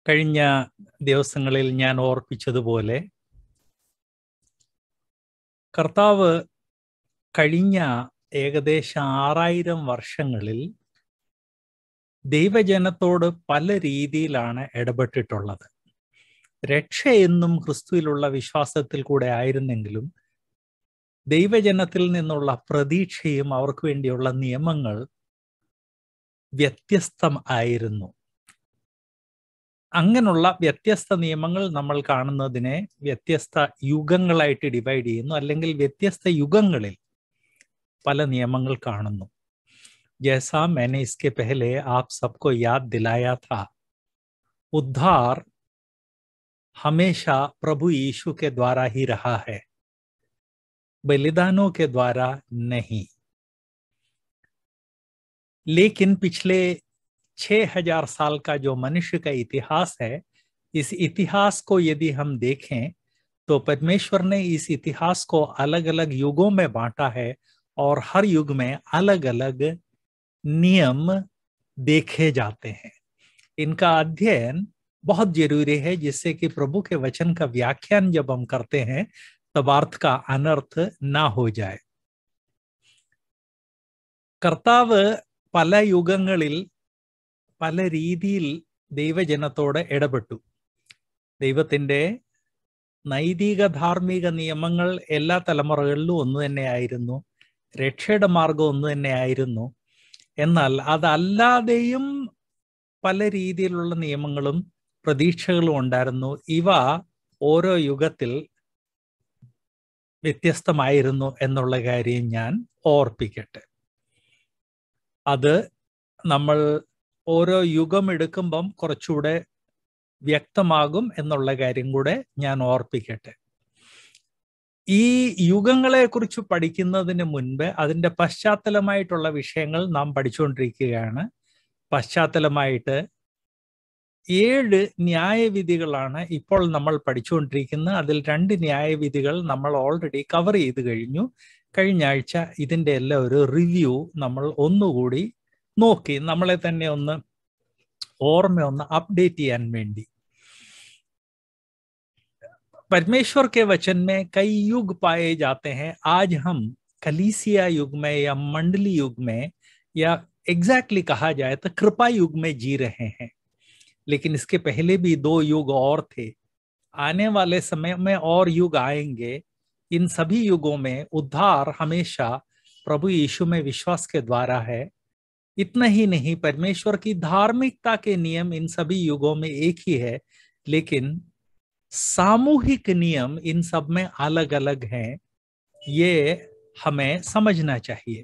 കഴിഞ്ഞ ദിവസങ്ങളിൽ ഞാൻ ഓർപ്പിച്ചതുപോലെ കർത്താവ് കഴിഞ്ഞ ഏകദേശം 6000 വർഷങ്ങളിൽ ദൈവജനത്തോട് പല രീതിയിലാണ് ഇടപെട്ടിട്ടുള്ളത്. രക്ഷ എന്നും ക്രിസ്തുവിലുള്ള വിശ്വാസത്തിൽ കൂടെ ആയിരുന്നെങ്കിലും ദൈവജനത്തിൽ നിന്നുള്ള പ്രതീക്ഷയും അവർക്ക് വേണ്ടിയുള്ള നിയമങ്ങൾ വ്യത്യസ്തം ആയിരുന്നു. അങ്ങനെയുള്ള വ്യത്യസ്ത നിയമങ്ങൾ നമ്മൾ കാണുന്നതിനെ വ്യത്യസ്ത യുഗങ്ങളായിട്ട് ഡിവൈഡ് ചെയ്യുന്നു, അല്ലെങ്കിൽ വ്യത്യസ്ത യുഗങ്ങളിൽ പല നിയമങ്ങൾ കാണുന്നു. जैसा मैंने इसके पहले आप सबको याद दिलाया था, उद्धार हमेशा प्रभु यीशु के द्वारा ही रहा है, बलिदानों के द्वारा नहीं। लेकिन पिछले 6000 साल का जो मनुष्य का इतिहास है, इस इतिहास को यदि हम देखें तो परमेश्वर ने इस इतिहास को अलग अलग युगों में बांटा है और हर युग में अलग अलग नियम देखे जाते हैं। इनका अध्ययन बहुत जरूरी है, जिससे कि प्रभु के वचन का व्याख्यान जब हम करते हैं तब अर्थ का अनर्थ ना हो जाए। കർത്താവ് പല യുഗങ്ങളിൽ പല രീതിയിൽ ദൈവജനത്തോട് ഇടപെട്ടു. ദൈവത്തിൻ്റെ നൈതിക ധാർമ്മിക നിയമങ്ങൾ എല്ലാ തലമുറകളിലും ഒന്നു തന്നെയായിരുന്നു, രക്ഷയുടെ മാർഗം ഒന്നു തന്നെയായിരുന്നു. എന്നാൽ അതല്ലാതെയും പല രീതിയിലുള്ള നിയമങ്ങളും പ്രതീക്ഷകളും ഉണ്ടായിരുന്നു. ഇവ ഓരോ യുഗത്തിൽ വ്യത്യസ്തമായിരുന്നു എന്നുള്ള കാര്യം ഞാൻ ഓർപ്പിക്കട്ടെ. അത് നമ്മൾ ഓരോ യുഗം എടുക്കുമ്പം കുറച്ചുകൂടെ വ്യക്തമാകും എന്നുള്ള കാര്യം കൂടെ ഞാൻ ഓർപ്പിക്കട്ടെ. ഈ യുഗങ്ങളെ കുറിച്ച് പഠിക്കുന്നതിന് മുൻപ് അതിൻ്റെ പശ്ചാത്തലമായിട്ടുള്ള വിഷയങ്ങൾ നാം പഠിച്ചുകൊണ്ടിരിക്കുകയാണ്. പശ്ചാത്തലമായിട്ട് 7 ന്യായവിധികളാണ് ഇപ്പോൾ നമ്മൾ പഠിച്ചുകൊണ്ടിരിക്കുന്നത്. അതിൽ 2 ന്യായവിധികൾ നമ്മൾ ഓൾറെഡി കവർ ചെയ്ത് കഴിഞ്ഞു. കഴിഞ്ഞ ആഴ്ച ഇതിൻ്റെ എല്ലാം ഒരു റിവ്യൂ നമ്മൾ ഒന്നുകൂടി നോക്കി, നമ്മളെ തന്നെ ഒന്ന് ഓർമ്മയൊന്ന് അപ്ഡേറ്റ് ചെയ്യാൻ വേണ്ടി. परमेश्वर के वचन में कई युग पाए जाते हैं. आज हम कलीसिया युग में या मंडली युग में या एग्जैक्टली कहा जाए तो कृपा युग में जी रहे हैं. लेकिन इसके पहले भी 2 युग और थे. आने वाले समय में और युग आएंगे. इन सभी युगों में उद्धार हमेशा प्रभु यीशु में विश्वास के द्वारा है. इतना ही नहीं, परमेश्वर की धार्मिकता के नियम इन सभी युगों में एक ही है, लेकिन सामूहिक नियम इन सब में अलग अलग हैं. ये हमें समझना चाहिए.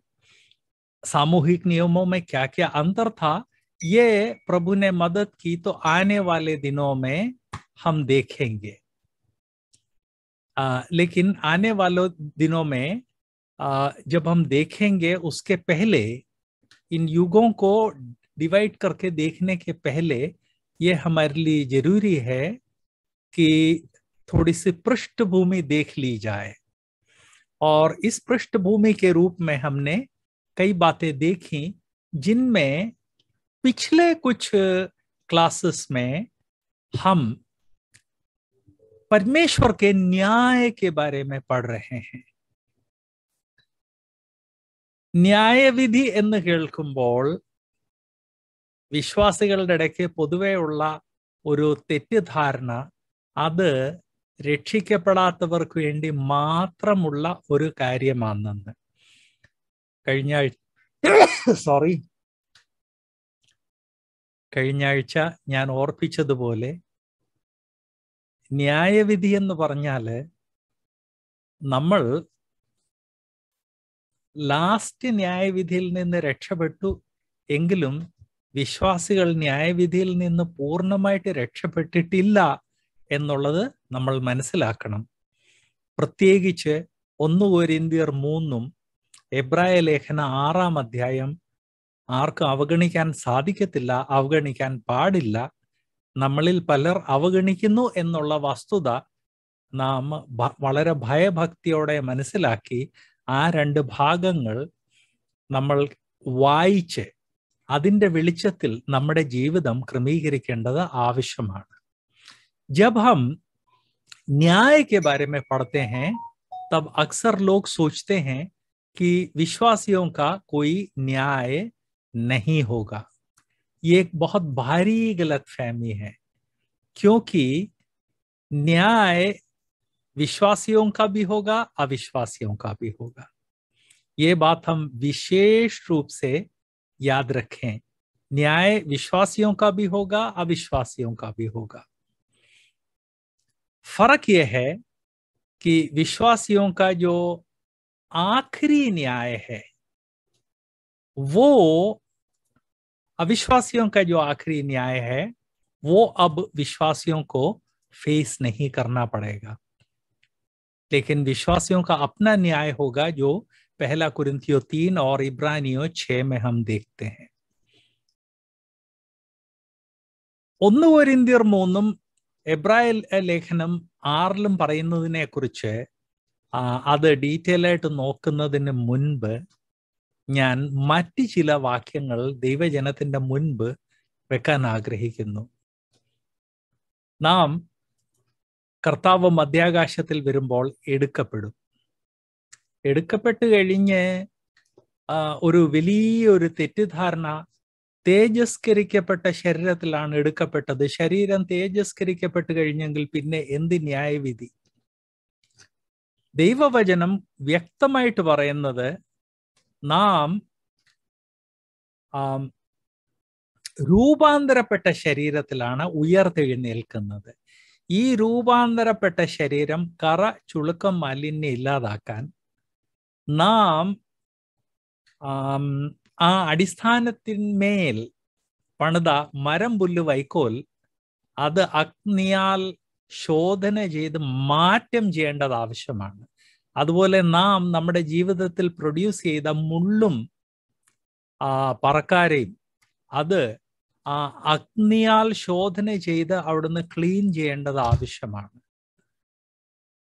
सामूहिक नियमों में क्या क्या अंतर था, ये प्रभु ने मदद की तो आने वाले दिनों में हम देखेंगे. लेकिन आने वाले दिनों में जब हम देखेंगे, उसके पहले इन युगों को डिवाइड करके देखने के पहले ये हमारे लिए जरूरी है कि थोड़ी सी पृष्ठभूमि देख ली जाए. और इस पृष्ठभूमि के रूप में हमने कई बातें देखी, जिनमें पिछले कुछ क्लासेस में हम परमेश्वर के न्याय के बारे में पढ़ रहे हैं. ന്യായവിധി എന്ന് കേൾക്കുമ്പോൾ വിശ്വാസികളുടെ ഇടയ്ക്ക് പൊതുവേ ഉള്ള ഒരു തെറ്റിദ്ധാരണ, അത് രക്ഷിക്കപ്പെടാത്തവർക്ക് വേണ്ടി മാത്രമുള്ള ഒരു കാര്യമാണെന്ന്. കഴിഞ്ഞ ആഴ്ച ഞാൻ ഓർപ്പിച്ചതുപോലെ ന്യായവിധി എന്ന് പറഞ്ഞാൽ നമ്മൾ ലാസ്റ്റ് ന്യായവിധിയിൽ നിന്ന് രക്ഷപ്പെട്ടു എങ്കിലും വിശ്വാസികൾ ന്യായവിധിയിൽ നിന്ന് പൂർണ്ണമായിട്ട് രക്ഷപ്പെട്ടിട്ടില്ല എന്നുള്ളത് നമ്മൾ മനസ്സിലാക്കണം. പ്രത്യേകിച്ച് 1 കൊരിന്ത്യർ 3 എബ്രായ ലേഖന 6-ാം അധ്യായം ആർക്കും അവഗണിക്കാൻ സാധിക്കത്തില്ല, അവഗണിക്കാൻ പാടില്ല. നമ്മളിൽ പലർ അവഗണിക്കുന്നു എന്നുള്ള വസ്തുത നാം വളരെ ഭയഭക്തിയോടെ മനസ്സിലാക്കി ആ 2 ഭാഗങ്ങൾ നമ്മൾ വായിച്ച് അതിൻ്റെ വെളിച്ചത്തിൽ നമ്മുടെ ജീവിതം ക്രമീകരിക്കേണ്ടത് ആവശ്യമാണ്. जब हम न्याय के बारे में पढ़ते हैं तब अक्सर लोग सोचते हैं कि विश्वासियों का कोई न्याय नहीं होगा। ये एक बहुत भारी गलतफहमी है, क्योंकि न्याय विश्वासियों का भी होगा, अविश्वासियों का भी होगा। ये बात हम विशेष रूप से याद रखें। न्याय विश्वासियों का भी होगा, अविश्वासियों का भी होगा। फर्क यह है कि विश्वासियों का जो आखिरी न्याय है वो अविश्वासियों का जो आखिरी न्याय है वो अब विश्वासियों को फेस नहीं करना पड़ेगा, लेकिन विश्वासियों का अपना न्याय होगा जो पहला कुरिन्थियों 3 और इब्रानियों 6 में हम देखते हैं। 1 कोरिന്ത്യർ 3 എബ്രായ ലേഖനം 6 പറയുന്നതിനെ കുറിച്ച് അത് ഡീറ്റെയിൽ ആയിട്ട് നോക്കുന്നതിന് മുൻപ് ഞാൻ മറ്റ് ചില വാക്യങ്ങൾ ദൈവജനത്തിന്റെ മുൻപ് വെക്കാൻ ആഗ്രഹിക്കുന്നു. നാം കർത്താവ് മധ്യാകാശത്തിൽ വരുമ്പോൾ എടുക്കപ്പെട്ട് കഴിഞ്ഞ് ഒരു വലിയൊരു തെറ്റിദ്ധാരണ, തേജസ്കരിക്കപ്പെട്ട ശരീരത്തിലാണ് എടുക്കപ്പെട്ടത്. ശരീരം തേജസ്കരിക്കപ്പെട്ട് കഴിഞ്ഞെങ്കിൽ പിന്നെ എന്ത് ന്യായവിധി? ദൈവവചനം വ്യക്തമായിട്ട് പറയുന്നത് നാം രൂപാന്തരപ്പെട്ട ശരീരത്തിലാണ് ഉയർത്തെഴുന്നേൽക്കുന്നത്. ഈ രൂപാന്തരപ്പെട്ട ശരീരം കറ, ചുളുക്കം, മാലിന്യം ഇല്ലാതാക്കാൻ നാം ആ അടിസ്ഥാനത്തിന്മേൽ പണിത മരം, പുല്ല്, വൈക്കോൽ അത് അഗ്നിയാൽ ശോധന ചെയ്ത് മാറ്റം ചെയ്യേണ്ടത് ആവശ്യമാണ്. അതുപോലെ നാം നമ്മുടെ ജീവിതത്തിൽ പ്രൊഡ്യൂസ് ചെയ്ത മുള്ളും പറക്കാരയും അത് അഗ്നിയാൽ ശോധന ചെയ്ത് അവിടുന്ന് ക്ലീൻ ചെയ്യേണ്ടത് ആവശ്യമാണ്.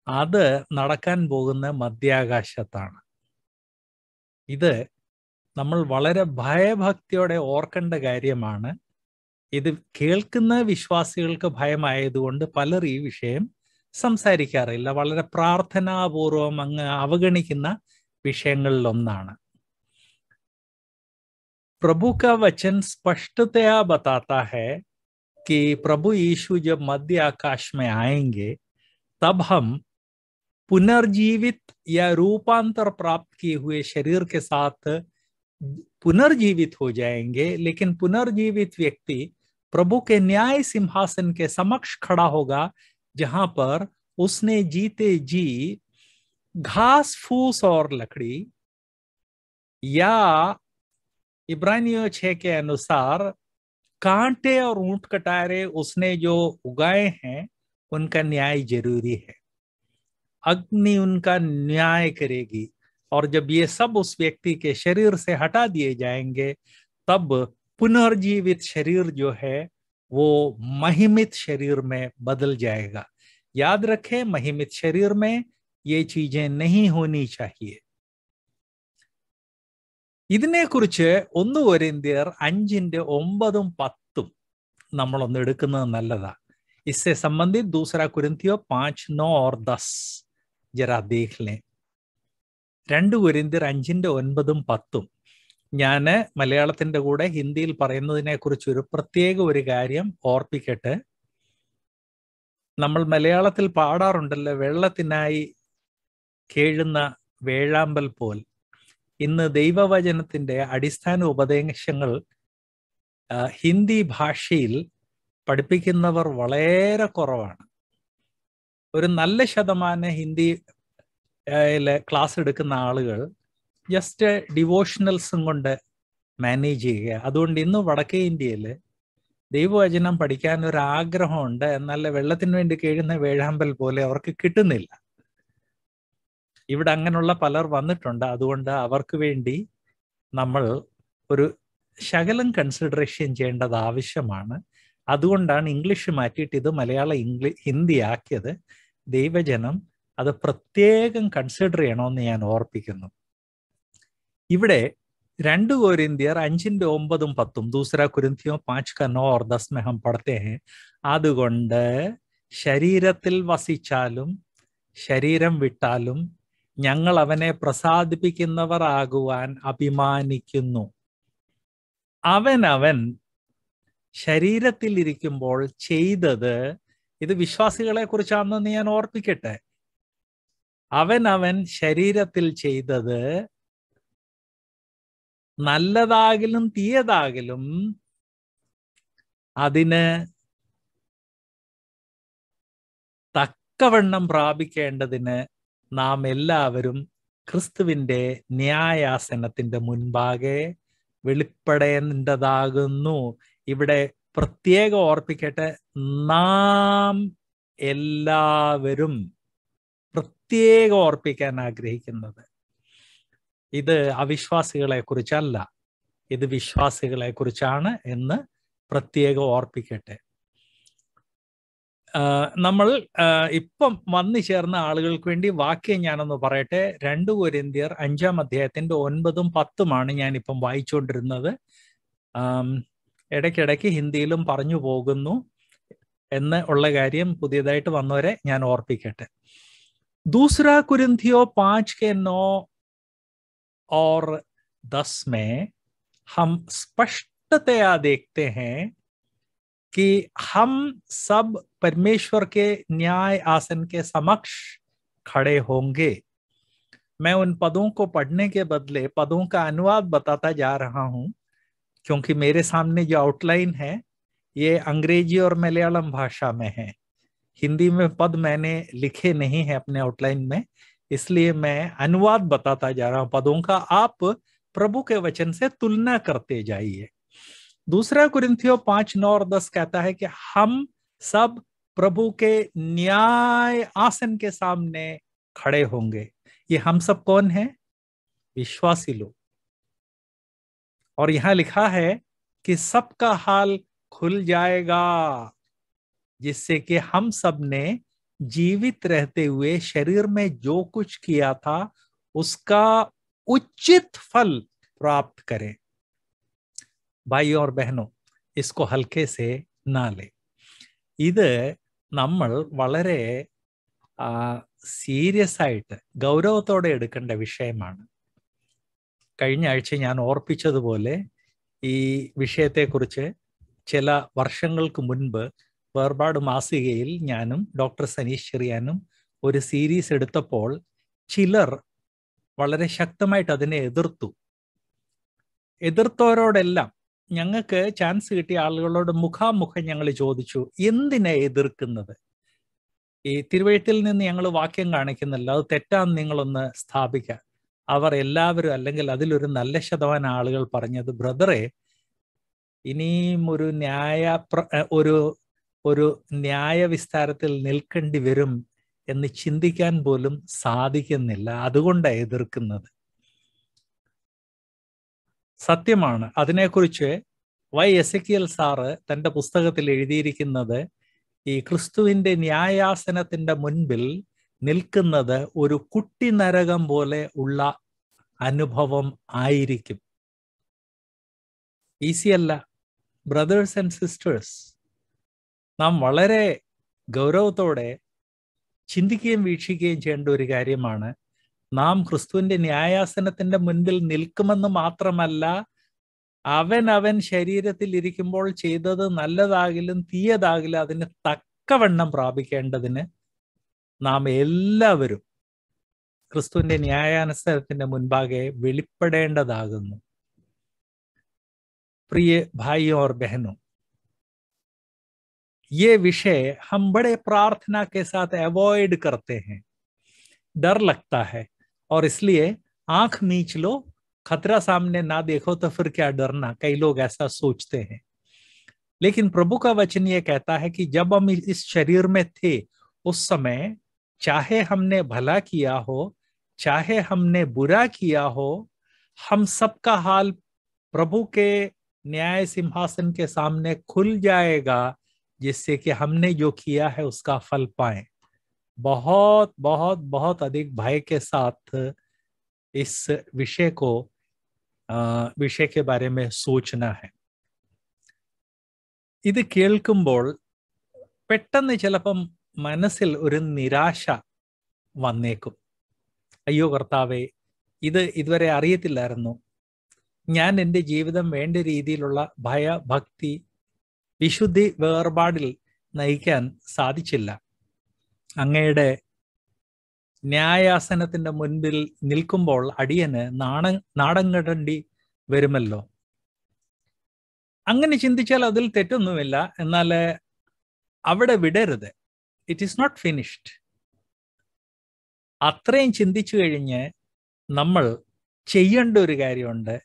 അത് നടക്കാൻ പോകുന്ന മധ്യാകാശത്താണ്. ഇത് നമ്മൾ വളരെ ഭയഭക്തിയോടെ ഓർക്കേണ്ട കാര്യമാണ്. ഇത് കേൾക്കുന്ന വിശ്വാസികൾക്ക് ഭയമായതുകൊണ്ട് പലർ ഈ വിഷയം സംസാരിക്കാറില്ല. വളരെ പ്രാർത്ഥനാപൂർവം അങ്ങ് അവഗണിക്കുന്ന വിഷയങ്ങളിലൊന്നാണ്. प्रभु का वचन स्पष्टतया बताता है कि प्रभु यीशु जब मध्य आकाश में आएंगे तब हम पुनर्जीवित या रूपांतर प्राप्त किए हुए शरीर के साथ पुनर्जीवित हो जाएंगे, लेकिन पुनर्जीवित व्यक्ति प्रभु के न्याय सिंहासन के समक्ष खड़ा होगा, जहां पर उसने जीते जी घास फूस और लकड़ी या इब्रानियों 6 के अनुसार कांटे और ऊंट कटारे उसने जो उगाए हैं उनका न्याय जरूरी है। अग्नि उनका न्याय करेगी, और जब ये सब उस व्यक्ति के शरीर से हटा दिए जाएंगे तब पुनर्जीवित शरीर जो है वो महिमित शरीर में बदल जाएगा। याद रखें, महिमित शरीर में ये चीजें नहीं होनी चाहिए. ഇതിനെക്കുറിച്ച് 1 കൊരിന്ത്യർ 5:9-10 നമ്മളൊന്ന് എടുക്കുന്നത് നല്ലതാ. इससे संबंधित 2 कोरिन्थियों 5:9 और 10 जरा देख लें. 2 കൊരിന്ത്യർ 5:9-10 ഞാൻ മലയാളത്തിന്റെ കൂടെ ഹിന്ദിയിൽ പറയുന്നതിനെ കുറിച്ച് ഒരു കാര്യം ഓർപ്പിക്കട്ടെ. നമ്മൾ മലയാളത്തിൽ പാടാറുണ്ടല്ലോ, വെള്ളത്തിനായി കേഴുന്ന വേഴാമ്പൽ പോൽ. ഇന്ന് ദൈവവചനത്തിന്റെ അടിസ്ഥാന ഉപദേശങ്ങൾ ഹിന്ദി ഭാഷയിൽ പഠിപ്പിക്കുന്നവർ വളരെ കുറവാണ്. ഒരു നല്ല ശതമാനം ഹിന്ദി ക്ലാസ് എടുക്കുന്ന ആളുകൾ ജസ്റ്റ് ഡിവോഷണൽസും കൊണ്ട് മാനേജ് ചെയ്യുക. അതുകൊണ്ട് ഇന്ന് വടക്കേ ഇന്ത്യയിൽ ദൈവവചനം പഠിക്കാൻ ഒരു ആഗ്രഹമുണ്ട്, എന്നാൽ വെള്ളത്തിന് വേണ്ടി കേഴുന്ന വേഴാമ്പൽ പോലെ അവർക്ക് കിട്ടുന്നില്ല. ഇവിടെ അങ്ങനെയുള്ള പലർ വന്നിട്ടുണ്ട്. അതുകൊണ്ട് അവർക്ക് വേണ്ടി നമ്മൾ ഒരു ശകലം കൺസിഡറേഷൻ ചെയ്യേണ്ടത് ആവശ്യമാണ്. അതുകൊണ്ടാണ് ഇംഗ്ലീഷ് മാറ്റിയിട്ട് ഇത് ഹിന്ദി ആക്കിയത്. ദൈവജനം അത് പ്രത്യേകം കൺസിഡർ ചെയ്യണമെന്ന് ഞാൻ ഓർപ്പിക്കുന്നു. ഇവിടെ 2 कोरिन्थियर 5:9-10 दूसरा कुरिन्थियों 5:9 और 10 में हम पढ़ते हैं, അതുകൊണ്ട് ശരീരത്തിൽ വസിച്ചാലും ശരീരം വിട്ടാലും ഞങ്ങൾ അവനെ പ്രസാദിപ്പിക്കുന്നവർ ആകുവാൻ അഭിമാനിക്കുന്നു. അവനവൻ ശരീരത്തിൽ ഇരിക്കുമ്പോൾ ചെയ്തത്, ഇത് വിശ്വാസികളെ കുറിച്ചാണെന്ന് ഞാൻ ഓർപ്പിക്കട്ടെ, അവനവൻ ശരീരത്തിൽ ചെയ്തത് നല്ലതാകിലും തീയതാകിലും അതിന് തക്കവണ്ണം പ്രാപിക്കേണ്ടതിന് നാം എല്ലാവരും ക്രിസ്തുവിന്റെ ന്യായാസനത്തിന്റെ മുൻപാകെ വെളിപ്പെടേണ്ടതാകുന്നു. ഇവിടെ പ്രത്യേകം ഓർപ്പിക്കട്ടെ, നാം എല്ലാവരും, പ്രത്യേകം ഓർപ്പിക്കാൻ ആഗ്രഹിക്കുന്നത്, ഇത് അവിശ്വാസികളെ കുറിച്ചല്ല, ഇത് വിശ്വാസികളെ കുറിച്ചാണ് എന്ന് പ്രത്യേകം ഓർപ്പിക്കട്ടെ. നമ്മൾ ഇപ്പം വന്നു ചേർന്ന ആളുകൾക്ക് വേണ്ടി വാക്യം ഞാനൊന്ന് പറയട്ടെ. 2 കൊരിന്ത്യർ 5-ാം അധ്യായത്തിന്റെ 9-10 ഞാനിപ്പം വായിച്ചുകൊണ്ടിരുന്നത്. ഇടയ്ക്കിടയ്ക്ക് ഹിന്ദിയിലും പറഞ്ഞു പോകുന്നു എന്ന് ഉള്ള കാര്യം പുതിയതായിട്ട് വന്നവരെ ഞാൻ ഓർപ്പിക്കട്ടെ. दूसरा कुरिन्थियों 5:9 और 10 में हम स्पष्टतया देखते हैं कि हम सब परमेश्वर के न्याय आसन के समक्ष खड़े होंगे. मैं उन पदों को पढ़ने के बदले पदों का अनुवाद बताता जा रहा हूं, क्योंकि मेरे सामने जो आउटलाइन है ये अंग्रेजी और मलयालम भाषा में है. हिंदी में पद मैंने लिखे नहीं है अपने आउटलाइन में, इसलिए मैं अनुवाद बताता जा रहा हूं पदों का. आप प्रभु के वचन से तुलना करते जाइए. दूसरा कुरिन्थियों 5:9 और 10 कहता है कि हम सब प्रभु के न्याय आसन के सामने खड़े होंगे. ये हम सब कौन है? विश्वासी लोग. और यहां लिखा है कि सबका हाल खुल जाएगा, जिससे कि हम सब ने जीवित रहते हुए शरीर में जो कुछ किया था उसका उचित फल प्राप्त करें. भाइयों और बहनों, इसको हल्के से ना ले. ഇത് നമ്മൾ വളരെ സീരിയസ് ആയിട്ട് ഗൗരവത്തോടെ എടുക്കേണ്ട വിഷയമാണ്. കഴിഞ്ഞ ആഴ്ച ഞാൻ ഓർപ്പിച്ചതുപോലെ ഈ വിഷയത്തെക്കുറിച്ച് ചില വർഷങ്ങൾക്ക് മുൻപ് വേർപാട് മാസികയിൽ ഞാനും ഡോക്ടർ സനീഷ് ചെറിയാനും ഒരു സീരീസ് എടുത്തപ്പോൾ ചിലർ വളരെ ശക്തമായിട്ട് അതിനെ എതിർത്തവരോടെല്ലാം ഞങ്ങൾക്ക് ചാൻസ് കിട്ടിയ ആളുകളോട് മുഖാമുഖം ഞങ്ങൾ ചോദിച്ചു, എന്തിനാ എതിർക്കുന്നത്? ഈ തിരുവഴുത്തിൽ നിന്ന് ഞങ്ങൾ വാക്യം കാണിക്കുന്നില്ല, അത് തെറ്റാന്ന് നിങ്ങളൊന്ന് സ്ഥാപിക്കുക. അവർ എല്ലാവരും, അല്ലെങ്കിൽ അതിലൊരു നല്ല ശതമാനം ആളുകൾ പറഞ്ഞത്, ബ്രദറെ, ഇനിയും ഒരു ന്യായ വിസ്താരത്തിൽ നിൽക്കേണ്ടി വരും എന്ന് ചിന്തിക്കാൻ പോലും സാധിക്കുന്നില്ല, അതുകൊണ്ടാണ് എതിർക്കുന്നത്. സത്യമാണ്. അതിനെക്കുറിച്ച് വൈ എസെക്കിയൽ സാറ് തൻ്റെ പുസ്തകത്തിൽ എഴുതിയിരിക്കുന്നത്, ഈ ക്രിസ്തുവിന്റെ ന്യായാസനത്തിന്റെ മുൻപിൽ നിൽക്കുന്നത് ഒരു കുട്ടി നരകം പോലെ ഉള്ള അനുഭവം ആയിരിക്കും. ഈസിയല്ല. ബ്രദേഴ്സ് ആൻഡ് സിസ്റ്റേഴ്സ്, നാം വളരെ ഗൗരവത്തോടെ ചിന്തിക്കുകയും വീക്ഷിക്കുകയും ചെയ്യേണ്ട ഒരു കാര്യമാണ്. നാം ക്രിസ്തുവിന്റെ ന്യായാസനത്തിന്റെ മുൻപിൽ നിൽക്കുമെന്ന് മാത്രമല്ല, അവൻ ശരീരത്തിൽ ഇരിക്കുമ്പോൾ ചെയ്തത് നല്ലതാകിലും തീയതാകിലും അതിന് തക്കവണ്ണം പ്രാപിക്കേണ്ടതിന് നാം എല്ലാവരും ക്രിസ്തുവിന്റെ ന്യായാസനത്തിന്റെ മുൻപാകെ വെളിപ്പെടേണ്ടതാകുന്നു. प्रिय भाइयों और बहनों, ये विषय हम बड़े प्रार्थना के साथ अवॉइड करते हैं. डर लगता है और इसलिए आंख मीच लो, खतरा सामने ना देखो तो फिर क्या डरना, कई लोग ऐसा सोचते हैं. लेकिन प्रभु का वचन ये कहता है कि जब हम इस शरीर में थे उस समय चाहे हमने भला किया हो चाहे हमने बुरा किया हो, हम सबका हाल प्रभु के न्याय सिंहासन के सामने खुल जाएगा, जिससे कि हमने जो किया है उसका फल पाए. बहुत बहुत बहुत अधिक भय के साथ इस विषय को विषय के बारे में सोचना है. ഇത് കേൾക്കുമ്പോൾ പെട്ടെന്ന് ചിലപ്പം മനസ്സിൽ ഒരു നിരാശ വന്നേക്കും. അയ്യോ കർത്താവേ, ഇത് ഇതുവരെ അറിയത്തില്ലായിരുന്നു. ഞാൻ എൻ്റെ ജീവിതം വേണ്ട രീതിയിലുള്ള ഭയഭക്തി വിശുദ്ധി വേർപാടിൽ നയിക്കാൻ സാധിച്ചില്ല. അങ്ങയുടെ ന്യായാസനത്തിന്റെ മുൻപിൽ നിൽക്കുമ്പോൾ അടിയന് നാണം കെടേണ്ടി വരുമല്ലോ. അങ്ങനെ ചിന്തിച്ചാൽ അതിൽ തെറ്റൊന്നുമില്ല. എന്നാൽ അവിടെ വിടരുത്. It is not finished. അത്രയും ചിന്തിച്ചു കഴിഞ്ഞ് നമ്മൾ ചെയ്യേണ്ട ഒരു കാര്യമുണ്ട്.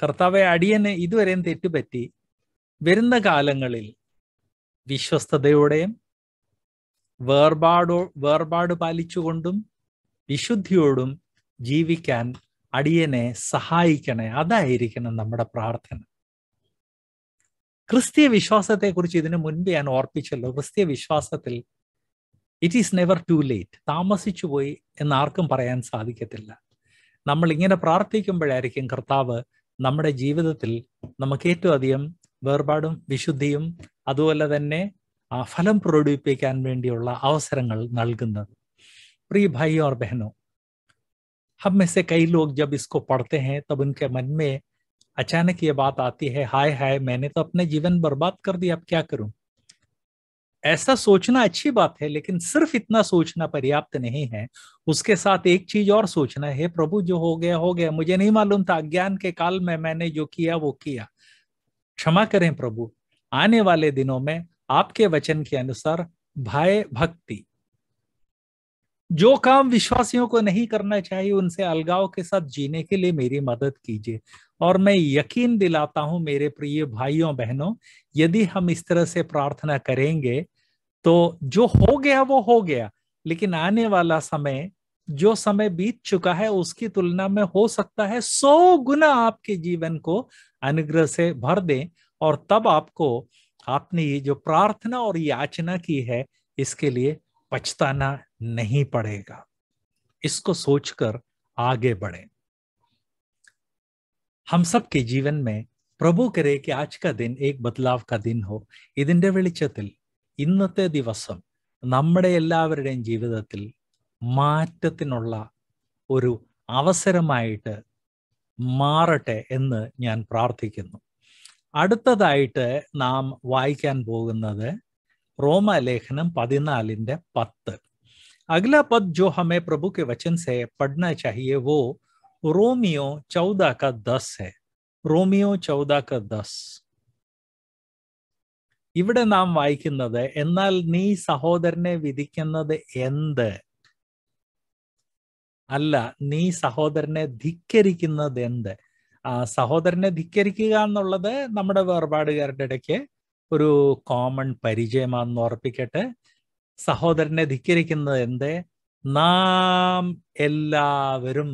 കർത്താവെ, അടിയന് ഇതുവരെയും തെറ്റുപറ്റി. വരുന്ന കാലങ്ങളിൽ വിശ്വസ്തയോടെയും വേർപാട് പാലിച്ചുകൊണ്ടും വിശുദ്ധിയോടും ജീവിക്കാൻ അടിയനെ സഹായിക്കണേ. അതായിരിക്കണം നമ്മുടെ പ്രാർത്ഥന. ക്രിസ്തീയ വിശ്വാസത്തെക്കുറിച്ച് ഇതിനു മുൻപ് ഞാൻ ഓർപ്പിച്ചല്ലോ. ക്രിസ്തീയ വിശ്വാസത്തിൽ it is never to late. താമസിച്ചു പോയി എന്നാർക്കും പറയാൻ സാധിക്കത്തില്ല. നമ്മൾ ഇങ്ങനെ പ്രാർത്ഥിക്കുമ്പോഴായിരിക്കും കർത്താവ് നമ്മുടെ ജീവിതത്തിൽ നമുക്ക് ഏറ്റവും അധികം വേർപാടും വിശുദ്ധിയും അതുപോലെ തന്നെ ഫലം പ്രകടിപ്പിക്കാൻ വേണ്ടിയുള്ള അവസരങ്ങൾ നൽകുന്നത്. प्रिय भाई और बहनों, हम में से कई लोग जब इसको पढ़ते हैं तब उनके मन में अचानक ये बात आती है, हाय हाय, मैंने तो अपने जीवन बर्बाद कर दिया, अब क्या करूं. ऐसा सोचना अच्छी बात है, लेकिन सिर्फ इतना सोचना पर्याप्त नहीं है. उसके साथ एक चीज और सोचना है, प्रभु जो हो गया हो गया, मुझे नहीं मालूम था, अज्ञान के काल में मैंने जो किया वो किया, क्षमा करें प्रभु. आने वाले दिनों में आपके वचन के अनुसार भय भक्ति, जो काम विश्वासियों को नहीं करना चाहिए उनसे अलगाव के साथ जीने के लिए मेरी मदद कीजिए. और मैं यकीन दिलाता हूं मेरे प्रिय भाइयों बहनों, यदि हम इस तरह से प्रार्थना करेंगे तो जो हो गया वो हो गया, लेकिन आने वाला समय, जो समय बीत चुका है, उसकी तुलना में हो सकता है 100 गुना आपके जीवन को अनुग्रह से भर दें. और तब आपको आपने ये जो प्रार्थना और याचना की है इसके लिए पछताना नहीं पड़ेगा. इसको सोचकर आगे बढ़े. हम सब के जीवन में प्रभु करे कि आज का दिन एक बदलाव का दिन हो. ഇതിന്റെ വെളിച്ചത്തിൽ ഇന്നത്തെ ദിവസം നമ്മുടെ എല്ലാവരുടെയും ജീവിതത്തിൽ മാറ്റത്തിനുള്ള ഒരു അവസരമായിട്ട് മാറട്ടെ എന്ന് ഞാൻ പ്രാർത്ഥിക്കുന്നു. അടുത്തതായിട്ട് നാം വായിക്കാൻ പോകുന്നത് रोमालेखनम 14:10. अगला पद जो हमें प्रभु के वचन से पढ़ना चाहिए वो रोमियो 14:10 है. रोमियो 14:10. ഇവിടെ നാം വായിക്കുന്നത്, എന്നാൽ നീ സഹോദരനെ വിധിക്കുന്നത് എന്ത്? അല്ല, നീ സഹോദരനെ ധിക്കരിക്കുന്നത് എന്ത്? സഹോദരനെ ധിക്കരിക്കുക എന്നുള്ളത് നമ്മുടെ വേർപാടുകാരുടെ ഇടയ്ക്ക് ഒരു കോമൺ പരിചയമാണെന്ന് ഓർപ്പിക്കട്ടെ. സഹോദരനെ ധിക്കരിക്കുന്നത് എന്ത്? നാം എല്ലാവരും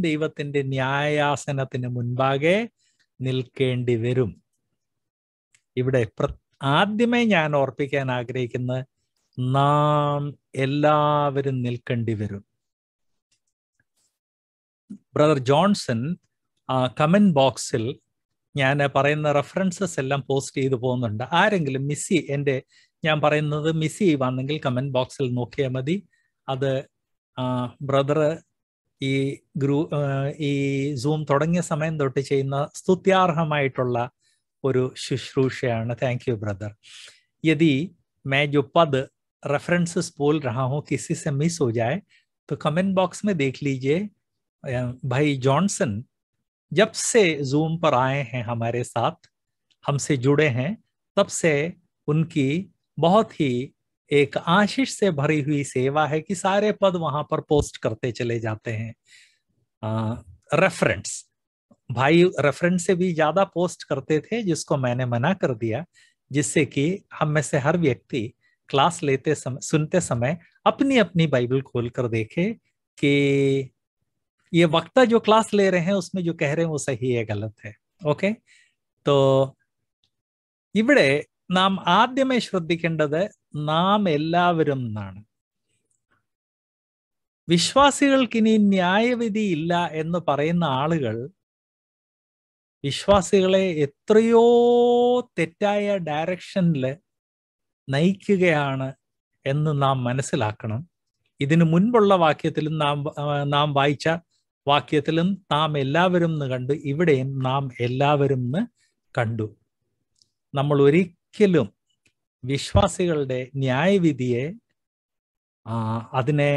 ദൈവത്തിന്റെ ന്യായാസനത്തിന് മുൻപാകെ നിൽക്കേണ്ടി വരും. ഇവിടെ ആദ്യമേ ഞാൻ ഓർപ്പിക്കാൻ ആഗ്രഹിക്കുന്നത്, നാം എല്ലാവരും നിൽക്കേണ്ടി വരും. ബ്രദർ ജോൺസൺ കമന്റ് ബോക്സിൽ ഞാൻ പറയുന്ന റെഫറൻസസ് എല്ലാം പോസ്റ്റ് ചെയ്തു പോകുന്നുണ്ട്. ആരെങ്കിലും ഞാൻ പറയുന്നത് മിസ് ചെയ്യുവാണെങ്കിൽ കമന്റ് ബോക്സിൽ നോക്കിയാൽ മതി. അത് ബ്രദർ ഈ സൂം തുടങ്ങിയ സമയം തൊട്ട് ചെയ്യുന്ന സ്തുത്യാർഹമായിട്ടുള്ള ഒരു ശുശ്രൂഷയാണ്. Thank you brother. यदि मैं जो पद रेफरेंसेस बोल रहा हूँ किसी से मिस हो जाए तो कमेंट बॉक्स में देख लीजिए. भाई जॉनसन जब से जूम पर आए हैं, हमारे साथ हमसे जुड़े हैं, तब से उनकी बहुत ही एक आशीष से भरी हुई सेवा है कि सारे पद वहां पर पोस्ट करते चले जाते हैं. रेफरेंस भाई रेफरेंस से भी ज्यादा पोस्ट करते थे, जिसको मैंने मना कर दिया, जिससे कि हम में से हर व्यक्ति क्लास सुनते समय अपनी अपनी बाइबल खोलकर देखे कि ये वक्ता जो क्लास ले रहे हैं उसमें जो कह रहे हैं वो सही है गलत है. ഓക്കെ, तो ഇവിടെ നാം ആദ്യമേ ശ്രദ്ധിക്കേണ്ടത് നാം എല്ലാവരും എന്നാണ്. വിശ്വാസികൾക്കിനി ന്യായവിധി ഇല്ല എന്ന് പറയുന്ന ആളുകൾ വിശ്വാസികളെ എത്രയോ തെറ്റായ ഡയറക്ഷനിൽ നയിക്കുകയാണ് എന്ന് നാം മനസ്സിലാക്കണം. ഇതിനു മുൻപുള്ള വാക്യത്തിലും നാം വായിച്ച വാക്യത്തിലും നാം എല്ലാവരും എന്ന് കണ്ടു, ഇവിടെയും നാം എല്ലാവരും എന്ന് കണ്ടു. നമ്മൾ ഒരിക്കലും വിശ്വാസികളുടെ ന്യായവിധിയെ അതിനെ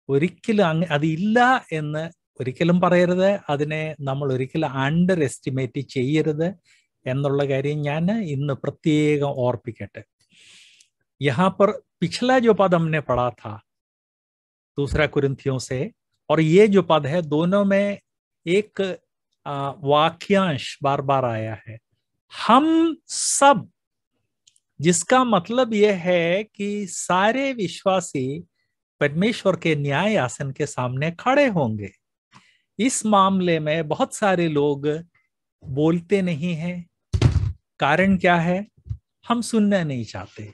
ഒരിക്കലും അതില്ല എന്ന് ഒരിക്കലും പറയരുത്. അതിനെ നമ്മൾ ഒരിക്കലും അണ്ടർ എസ്റ്റിമേറ്റ് ചെയ്യരുത് എന്നുള്ള കാര്യം ഞാൻ ഇന്ന് പ്രത്യേകം ഓർപ്പിക്കട്ടെ. यहाँ पर पिछला जो पद हमने पढ़ा था 2 कुरिन्थियों से, और ये जो पद है, दोनों में एक वाक्यांश बार बार आया है, हम सब, जिसका मतलब यह है कि सारे विश्वासी परमेश्वर के न्याय आसन के सामने खड़े होंगे. इस मामले में बहुत सारे लोग बोलते नहीं हैं. कारण क्या है? हम सुनना नहीं चाहते.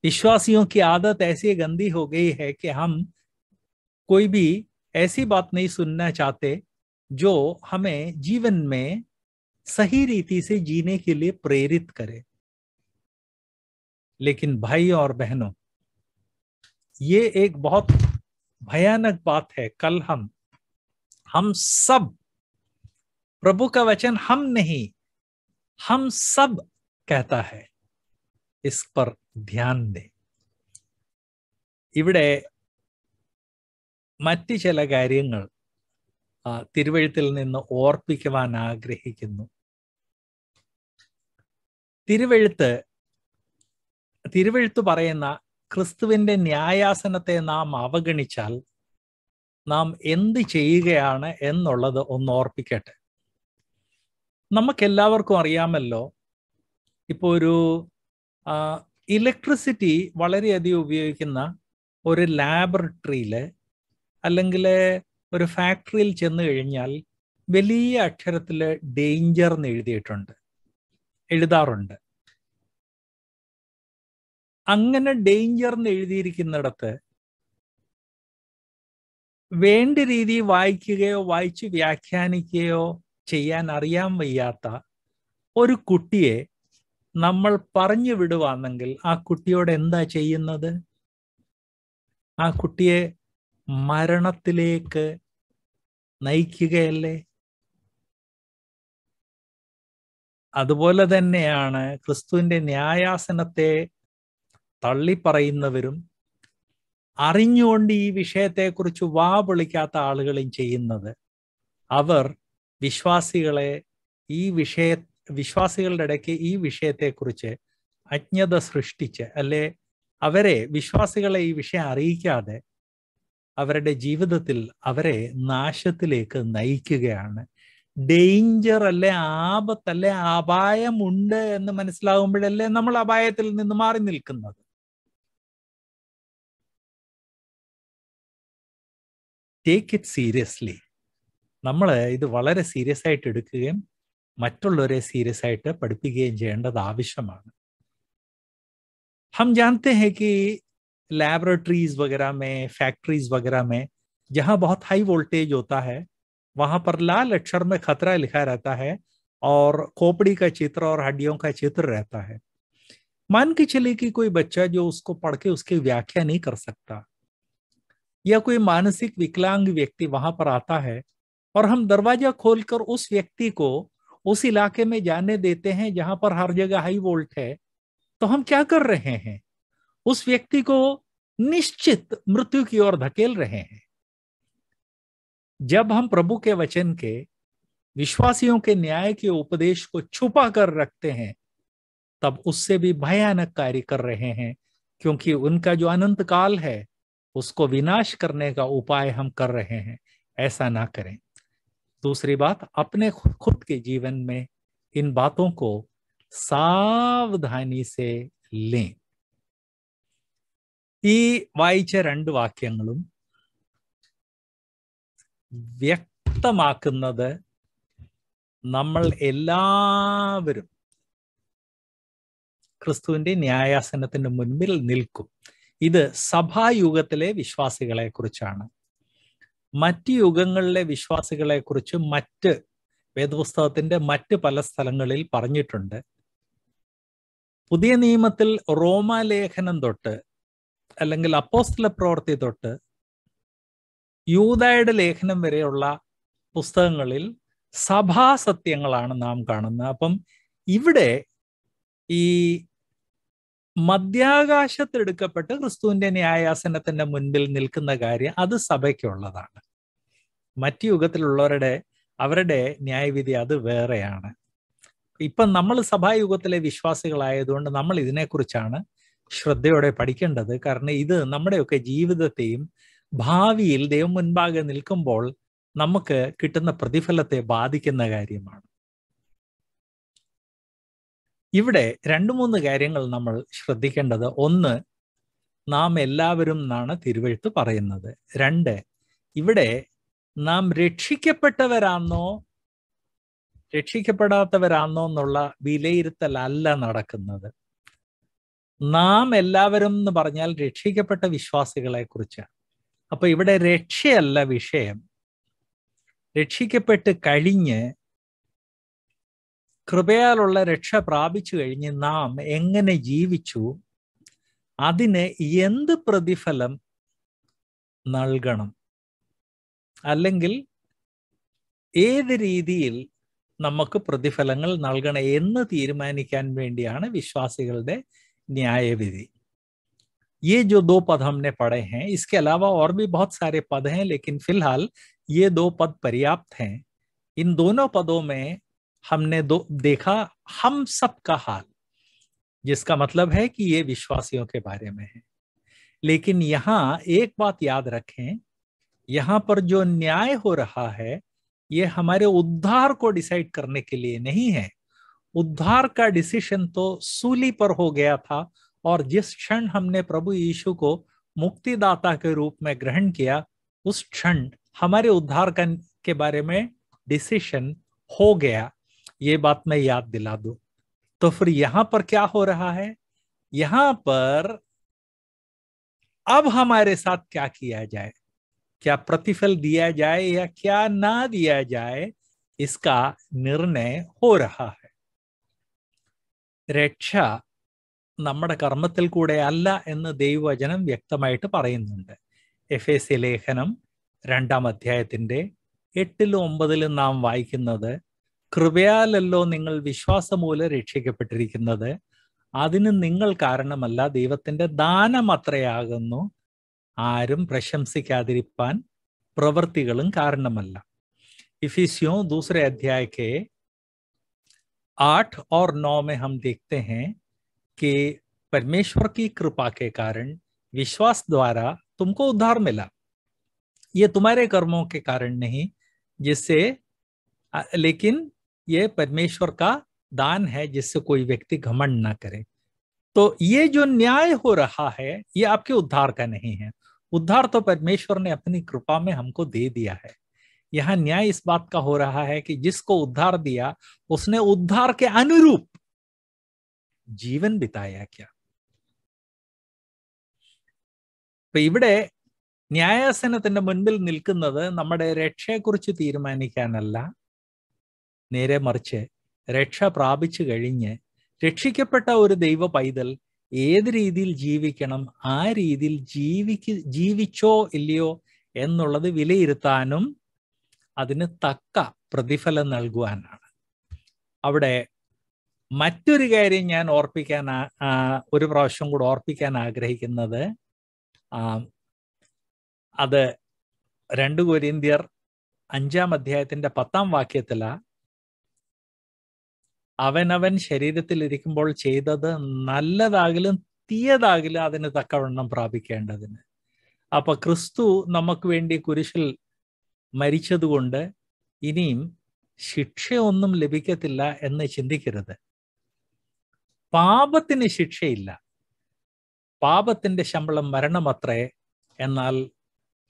विश्वासियों की आदत ऐसी गंदी हो गई है कि हम कोई भी ऐसी बात नहीं सुनना चाहते जो हमें जीवन में सही रीति से जीने के लिए प्रेरित करे. लेकिन भाई और बहनों, ये एक बहुत भयानक बात है. कल हम सब, प्रभु का वचन हम नहीं, हम सब कहता है. इस पर ധ്യാൻ ദേ. ഇവിടെ മറ്റ് ചില കാര്യങ്ങൾ തിരുവെഴുത്തിൽ നിന്ന് ഓർപ്പിക്കുവാൻ ആഗ്രഹിക്കുന്നു. തിരുവെഴുത്ത് പറയുന്ന ക്രിസ്തുവിന്റെ ന്യായാസനത്തെ നാം അവഗണിച്ചാൽ നാം എന്ത് ചെയ്യുകയാണ് എന്നുള്ളത് ഒന്ന് ഓർപ്പിക്കട്ടെ. നമുക്കെല്ലാവർക്കും അറിയാമല്ലോ, ഇപ്പോൾ ഒരു ഇലക്ട്രിസിറ്റി വളരെയധികം ഉപയോഗിക്കുന്ന ഒരു ലാബറട്ടറിയിൽ അല്ലെങ്കിൽ ഒരു ഫാക്ടറിയിൽ ചെന്ന് കഴിഞ്ഞാൽ വലിയ അക്ഷരത്തിൽ ഡേഞ്ചർ എന്ന് എഴുതാറുണ്ട്. അങ്ങനെ ഡേഞ്ചർ എന്ന് എഴുതിയിരിക്കുന്നിടത്ത് വേണ്ട രീതി വായിക്കുകയോ വായിച്ച് വ്യാഖ്യാനിക്കുകയോ ചെയ്യാൻ അറിയാൻ വയ്യാത്ത ഒരു കുട്ടിയെ നമ്മൾ പറഞ്ഞു വിടുവാണെങ്കിൽ ആ കുട്ടിയോട് എന്താ ചെയ്യുന്നത്? ആ കുട്ടിയെ മരണത്തിലേക്ക് നയിക്കുകയല്ലേ? അതുപോലെ തന്നെയാണ് ക്രിസ്തുവിന്റെ ന്യായാസനത്തെ തള്ളിപ്പറയുന്നവരും അറിഞ്ഞുകൊണ്ട് ഈ വിഷയത്തെക്കുറിച്ച് വാ പൊളിക്കാത്ത ആളുകളും ചെയ്യുന്നത്. അവർ വിശ്വാസികളുടെ ഇടയ്ക്ക് ഈ വിഷയത്തെക്കുറിച്ച് അജ്ഞത സൃഷ്ടിച്ച്, അല്ലെ വിശ്വാസികളെ ഈ വിഷയം അറിയിക്കാതെ അവരുടെ ജീവിതത്തിൽ അവരെ നാശത്തിലേക്ക് നയിക്കുകയാണ്. ഡേഞ്ചർ അല്ലെ, ആപത്തല്ലെ, അപായമുണ്ട് എന്ന് മനസ്സിലാകുമ്പോഴല്ലേ നമ്മൾ അപായത്തിൽ നിന്ന് മാറി നിൽക്കുന്നത്. Take it seriously. നമ്മൾ ഇത് വളരെ സീരിയസ് ആയിട്ട് എടുക്കുകയും മറ്റുള്ളവരെ സീരിയസ് ആയിട്ട് പഠിപ്പിക്കുകയും ചെയ്യേണ്ടത് ആവശ്യമാണ്. हम जानते हैं कि लैबोरेटरीज वगैरह में, फैक्ट्रीज वगैरह में जहां बहुत हाई वोल्टेज होता है, वहां पर लाल अक्षर में खतरा लिखा रहता है और खोपड़ी का चित्र और हड्डियों का चित्र रहता है. मान के चलिए कि कोई बच्चा जो उसको पढ़ के उसकी व्याख्या नहीं कर सकता, या कोई मानसिक विकलांग व्यक्ति वहां पर आता है और हम दरवाजा खोलकर उस व्यक्ति को उस इलाके में जाने देते हैं जहां पर हर जगह हाई वोल्ट है, तो हम क्या कर रहे हैं? उस व्यक्ति को निश्चित मृत्यु की ओर धकेल रहे हैं. जब हम प्रभु के वचन के, विश्वासियों के न्याय के उपदेश को छुपा कर रखते हैं, तब उससे भी भयानक कार्य कर रहे हैं, क्योंकि उनका जो अनंत काल है उसको विनाश करने का उपाय हम कर रहे हैं. ऐसा ना करें. दूसरी बात, अपने खुद के जीवन में इन बातों को സാവധാനി സേ ലേ. ഈ വായിച്ച 2 വാക്യങ്ങളും വ്യക്തമാക്കുന്നത് നമ്മൾ എല്ലാവരും ക്രിസ്തുവിന്റെ ന്യായാസനത്തിന് മുൻപിൽ നിൽക്കും. ഇത് സഭായുഗത്തിലെ വിശ്വാസികളെ കുറിച്ചാണ്. മറ്റ് യുഗങ്ങളിലെ വിശ്വാസികളെ കുറിച്ച് മറ്റ് വേദപുസ്തകത്തിന്റെ മറ്റ് പല സ്ഥലങ്ങളിൽ പറഞ്ഞിട്ടുണ്ട്. പുതിയ നിയമത്തിൽ റോമാലേഖനം തൊട്ട് അല്ലെങ്കിൽ അപ്പോസ്തല പ്രവൃത്തി തൊട്ട് യൂദായുടെ ലേഖനം വരെയുള്ള പുസ്തകങ്ങളിൽ സഭാസത്യങ്ങളാണ് നാം കാണുന്നത്. അപ്പം ഇവിടെ ഈ മധ്യാകാശത്തെടുക്കപ്പെട്ട് ക്രിസ്തുവിന്റെ ന്യായാസനത്തിന്റെ മുൻപിൽ നിൽക്കുന്ന കാര്യം അത് സഭയ്ക്കുള്ളതാണ്. മറ്റു യുഗത്തിലുള്ളവരുടെ അവരുടെ ന്യായവിധി അത് വേറെയാണ്. ഇപ്പം നമ്മൾ സഭായുഗത്തിലെ വിശ്വാസികളായതുകൊണ്ട് നമ്മൾ ഇതിനെക്കുറിച്ചാണ് ശ്രദ്ധയോടെ പഠിക്കേണ്ടത്. കാരണം ഇത് നമ്മുടെയൊക്കെ ജീവിതത്തെയും ഭാവിയിൽ ദൈവം മുൻപാകെ നിൽക്കുമ്പോൾ നമുക്ക് കിട്ടുന്ന പ്രതിഫലത്തെ ബാധിക്കുന്ന കാര്യമാണ്. ഇവിടെ 2-3 കാര്യങ്ങൾ നമ്മൾ ശ്രദ്ധിക്കേണ്ടത്. ഒന്ന്, നാം എല്ലാവരും എന്നാണ് തിരുവെഴുത്ത് പറയുന്നത്. 2, ഇവിടെ നാം രക്ഷിക്കപ്പെട്ടവരാണോ രക്ഷിക്കപ്പെടാത്തവരാണോ എന്നുള്ള വിലയിരുത്തലല്ല നടക്കുന്നത്. നാം എല്ലാവരും എന്ന് പറഞ്ഞാൽ രക്ഷിക്കപ്പെട്ട വിശ്വാസികളെ കുറിച്ചാണ്. അപ്പൊ ഇവിടെ രക്ഷയല്ല വിഷയം. രക്ഷിക്കപ്പെട്ട് കഴിഞ്ഞ് കൃപയാലുള്ള രക്ഷ പ്രാപിച്ചു കഴിഞ്ഞ് നാം എങ്ങനെ ജീവിച്ചു, അതിന് എന്ത് പ്രതിഫലം നൽകണം, അല്ലെങ്കിൽ ഏത് രീതിയിൽ നമുക്ക് പ്രതിഫലങ്ങൾ നൽകണം എന്ന് തീരുമാനിക്കാൻ വേണ്ടിയാണ് വിശ്വാസികളുടെ ന്യായവിധി. ये जो 2 पद हमने पढ़े हैं, इसके अलावा और भी बहुत सारे पद हैं, लेकिन फिलहाल ये 2 पद पर्याप्त हैं. इन दोनों पदों में हमने देखा हम सब का हाल, जिसका मतलब है कि ये विश्वासियों के बारे में है. लेकिन यहाँ एक बात याद रखें, यहाँ पर जो न्याय हो रहा है ये हमारे उद्धार को डिसाइड करने के लिए नहीं है. उद्धार का डिसीजन तो सूली पर हो गया था, और जिस क्षण हमने प्रभु यीशु को मुक्तिदाता के रूप में ग्रहण किया, उस क्षण हमारे उद्धार के बारे में डिसीजन हो गया. ये बात मैं याद दिला दूं. तो फिर यहां पर क्या हो रहा है? यहां पर अब हमारे साथ क्या किया जाए, क्या प्रतिफल दिया जाए या क्या ना दिया जाए, इसका निर्णय हो रहा है. രക്ഷ നമ്മുടെ കർമ്മത്തിൽ കൂടെ അല്ല എന്ന് ദൈവവചനം വ്യക്തമായിട്ട് പറയുന്നുണ്ട്. എഫേസ്യ ലേഖനം 2-ാം അധ്യായത്തിന്റെ 8-ലും 9-ലും നാം വായിക്കുന്നത്, കൃപയാലല്ലോ നിങ്ങൾ വിശ്വാസമൂലം രക്ഷിക്കപ്പെട്ടിരിക്കുന്നത്, അതിന് നിങ്ങൾ കാരണമല്ല, ദൈവത്തിന്റെ ദാനം അത്രയാകുന്നു, ആരും പ്രശംസിക്കാതിരിപ്പാൻ പ്രവൃത്തികളും കാരണമല്ല. इफिसियों 2 अध्याय के 8 और 9 में हम देखते हैं कि परमेश्वर की कृपा के कारण विश्वास द्वारा तुमको उद्धार मिला, ये तुम्हारे कर्मों के कारण नहीं, जिससे लेकिन ये परमेश्वर का दान है, जिससे कोई व्यक्ति घमंड ना करे. तो ये जो न्याय हो रहा है ये आपके उद्धार का नहीं है. उद्धार तो परमेश्वर ने अपनी कृपा में हमको दे दिया है. यहाँ न्याय इस बात का हो रहा है कि जिसको उद्धार दिया उसने उद्धार के अनुरूप जीवन बिताया क्या. അപ്പൊ ഇവിടെ ന്യായാസനത്തിന്റെ മുൻപിൽ നിൽക്കുന്നത് നമ്മുടെ രക്ഷയെക്കുറിച്ച് തീരുമാനിക്കാനല്ല, നേരെ മറിച്ച് രക്ഷ പ്രാപിച്ചു കഴിഞ്ഞ് രക്ഷിക്കപ്പെട്ട ഒരു ദൈവ പൈതൽ ഏത് രീതിയിൽ ജീവിക്കണം, ആ രീതിയിൽ ജീവിച്ചോ ഇല്ലയോ എന്നുള്ളത് വിലയിരുത്താനും അതിന് തക്ക പ്രതിഫലം നൽകുവാനാണ്. അവിടെ മറ്റൊരു കാര്യം ഞാൻ ഒരു പ്രാവശ്യം കൂടെ ഓർപ്പിക്കാൻ ആഗ്രഹിക്കുന്നത്, അത് 2 കൊരിന്ത്യർ 5-ാം അധ്യായത്തിന്റെ 10-ാം വാക്യത്തിലാണ്. അവനവൻ ശരീരത്തിലിരിക്കുമ്പോൾ ചെയ്തത് നല്ലതാകിലും തീയതാകിലും അതിന് തക്കവണ്ണം പ്രാപിക്കേണ്ടതിന്. അപ്പൊ ക്രിസ്തു നമുക്ക് വേണ്ടി കുരിശിൽ മരിച്ചതുകൊണ്ട് ഇനിയും ശിക്ഷയൊന്നും ലഭിക്കത്തില്ല എന്ന് ചിന്തിക്കരുത്. പാപത്തിന് ശിക്ഷയില്ല, പാപത്തിന്റെ ശമ്പളം മരണമത്രേ. എന്നാൽ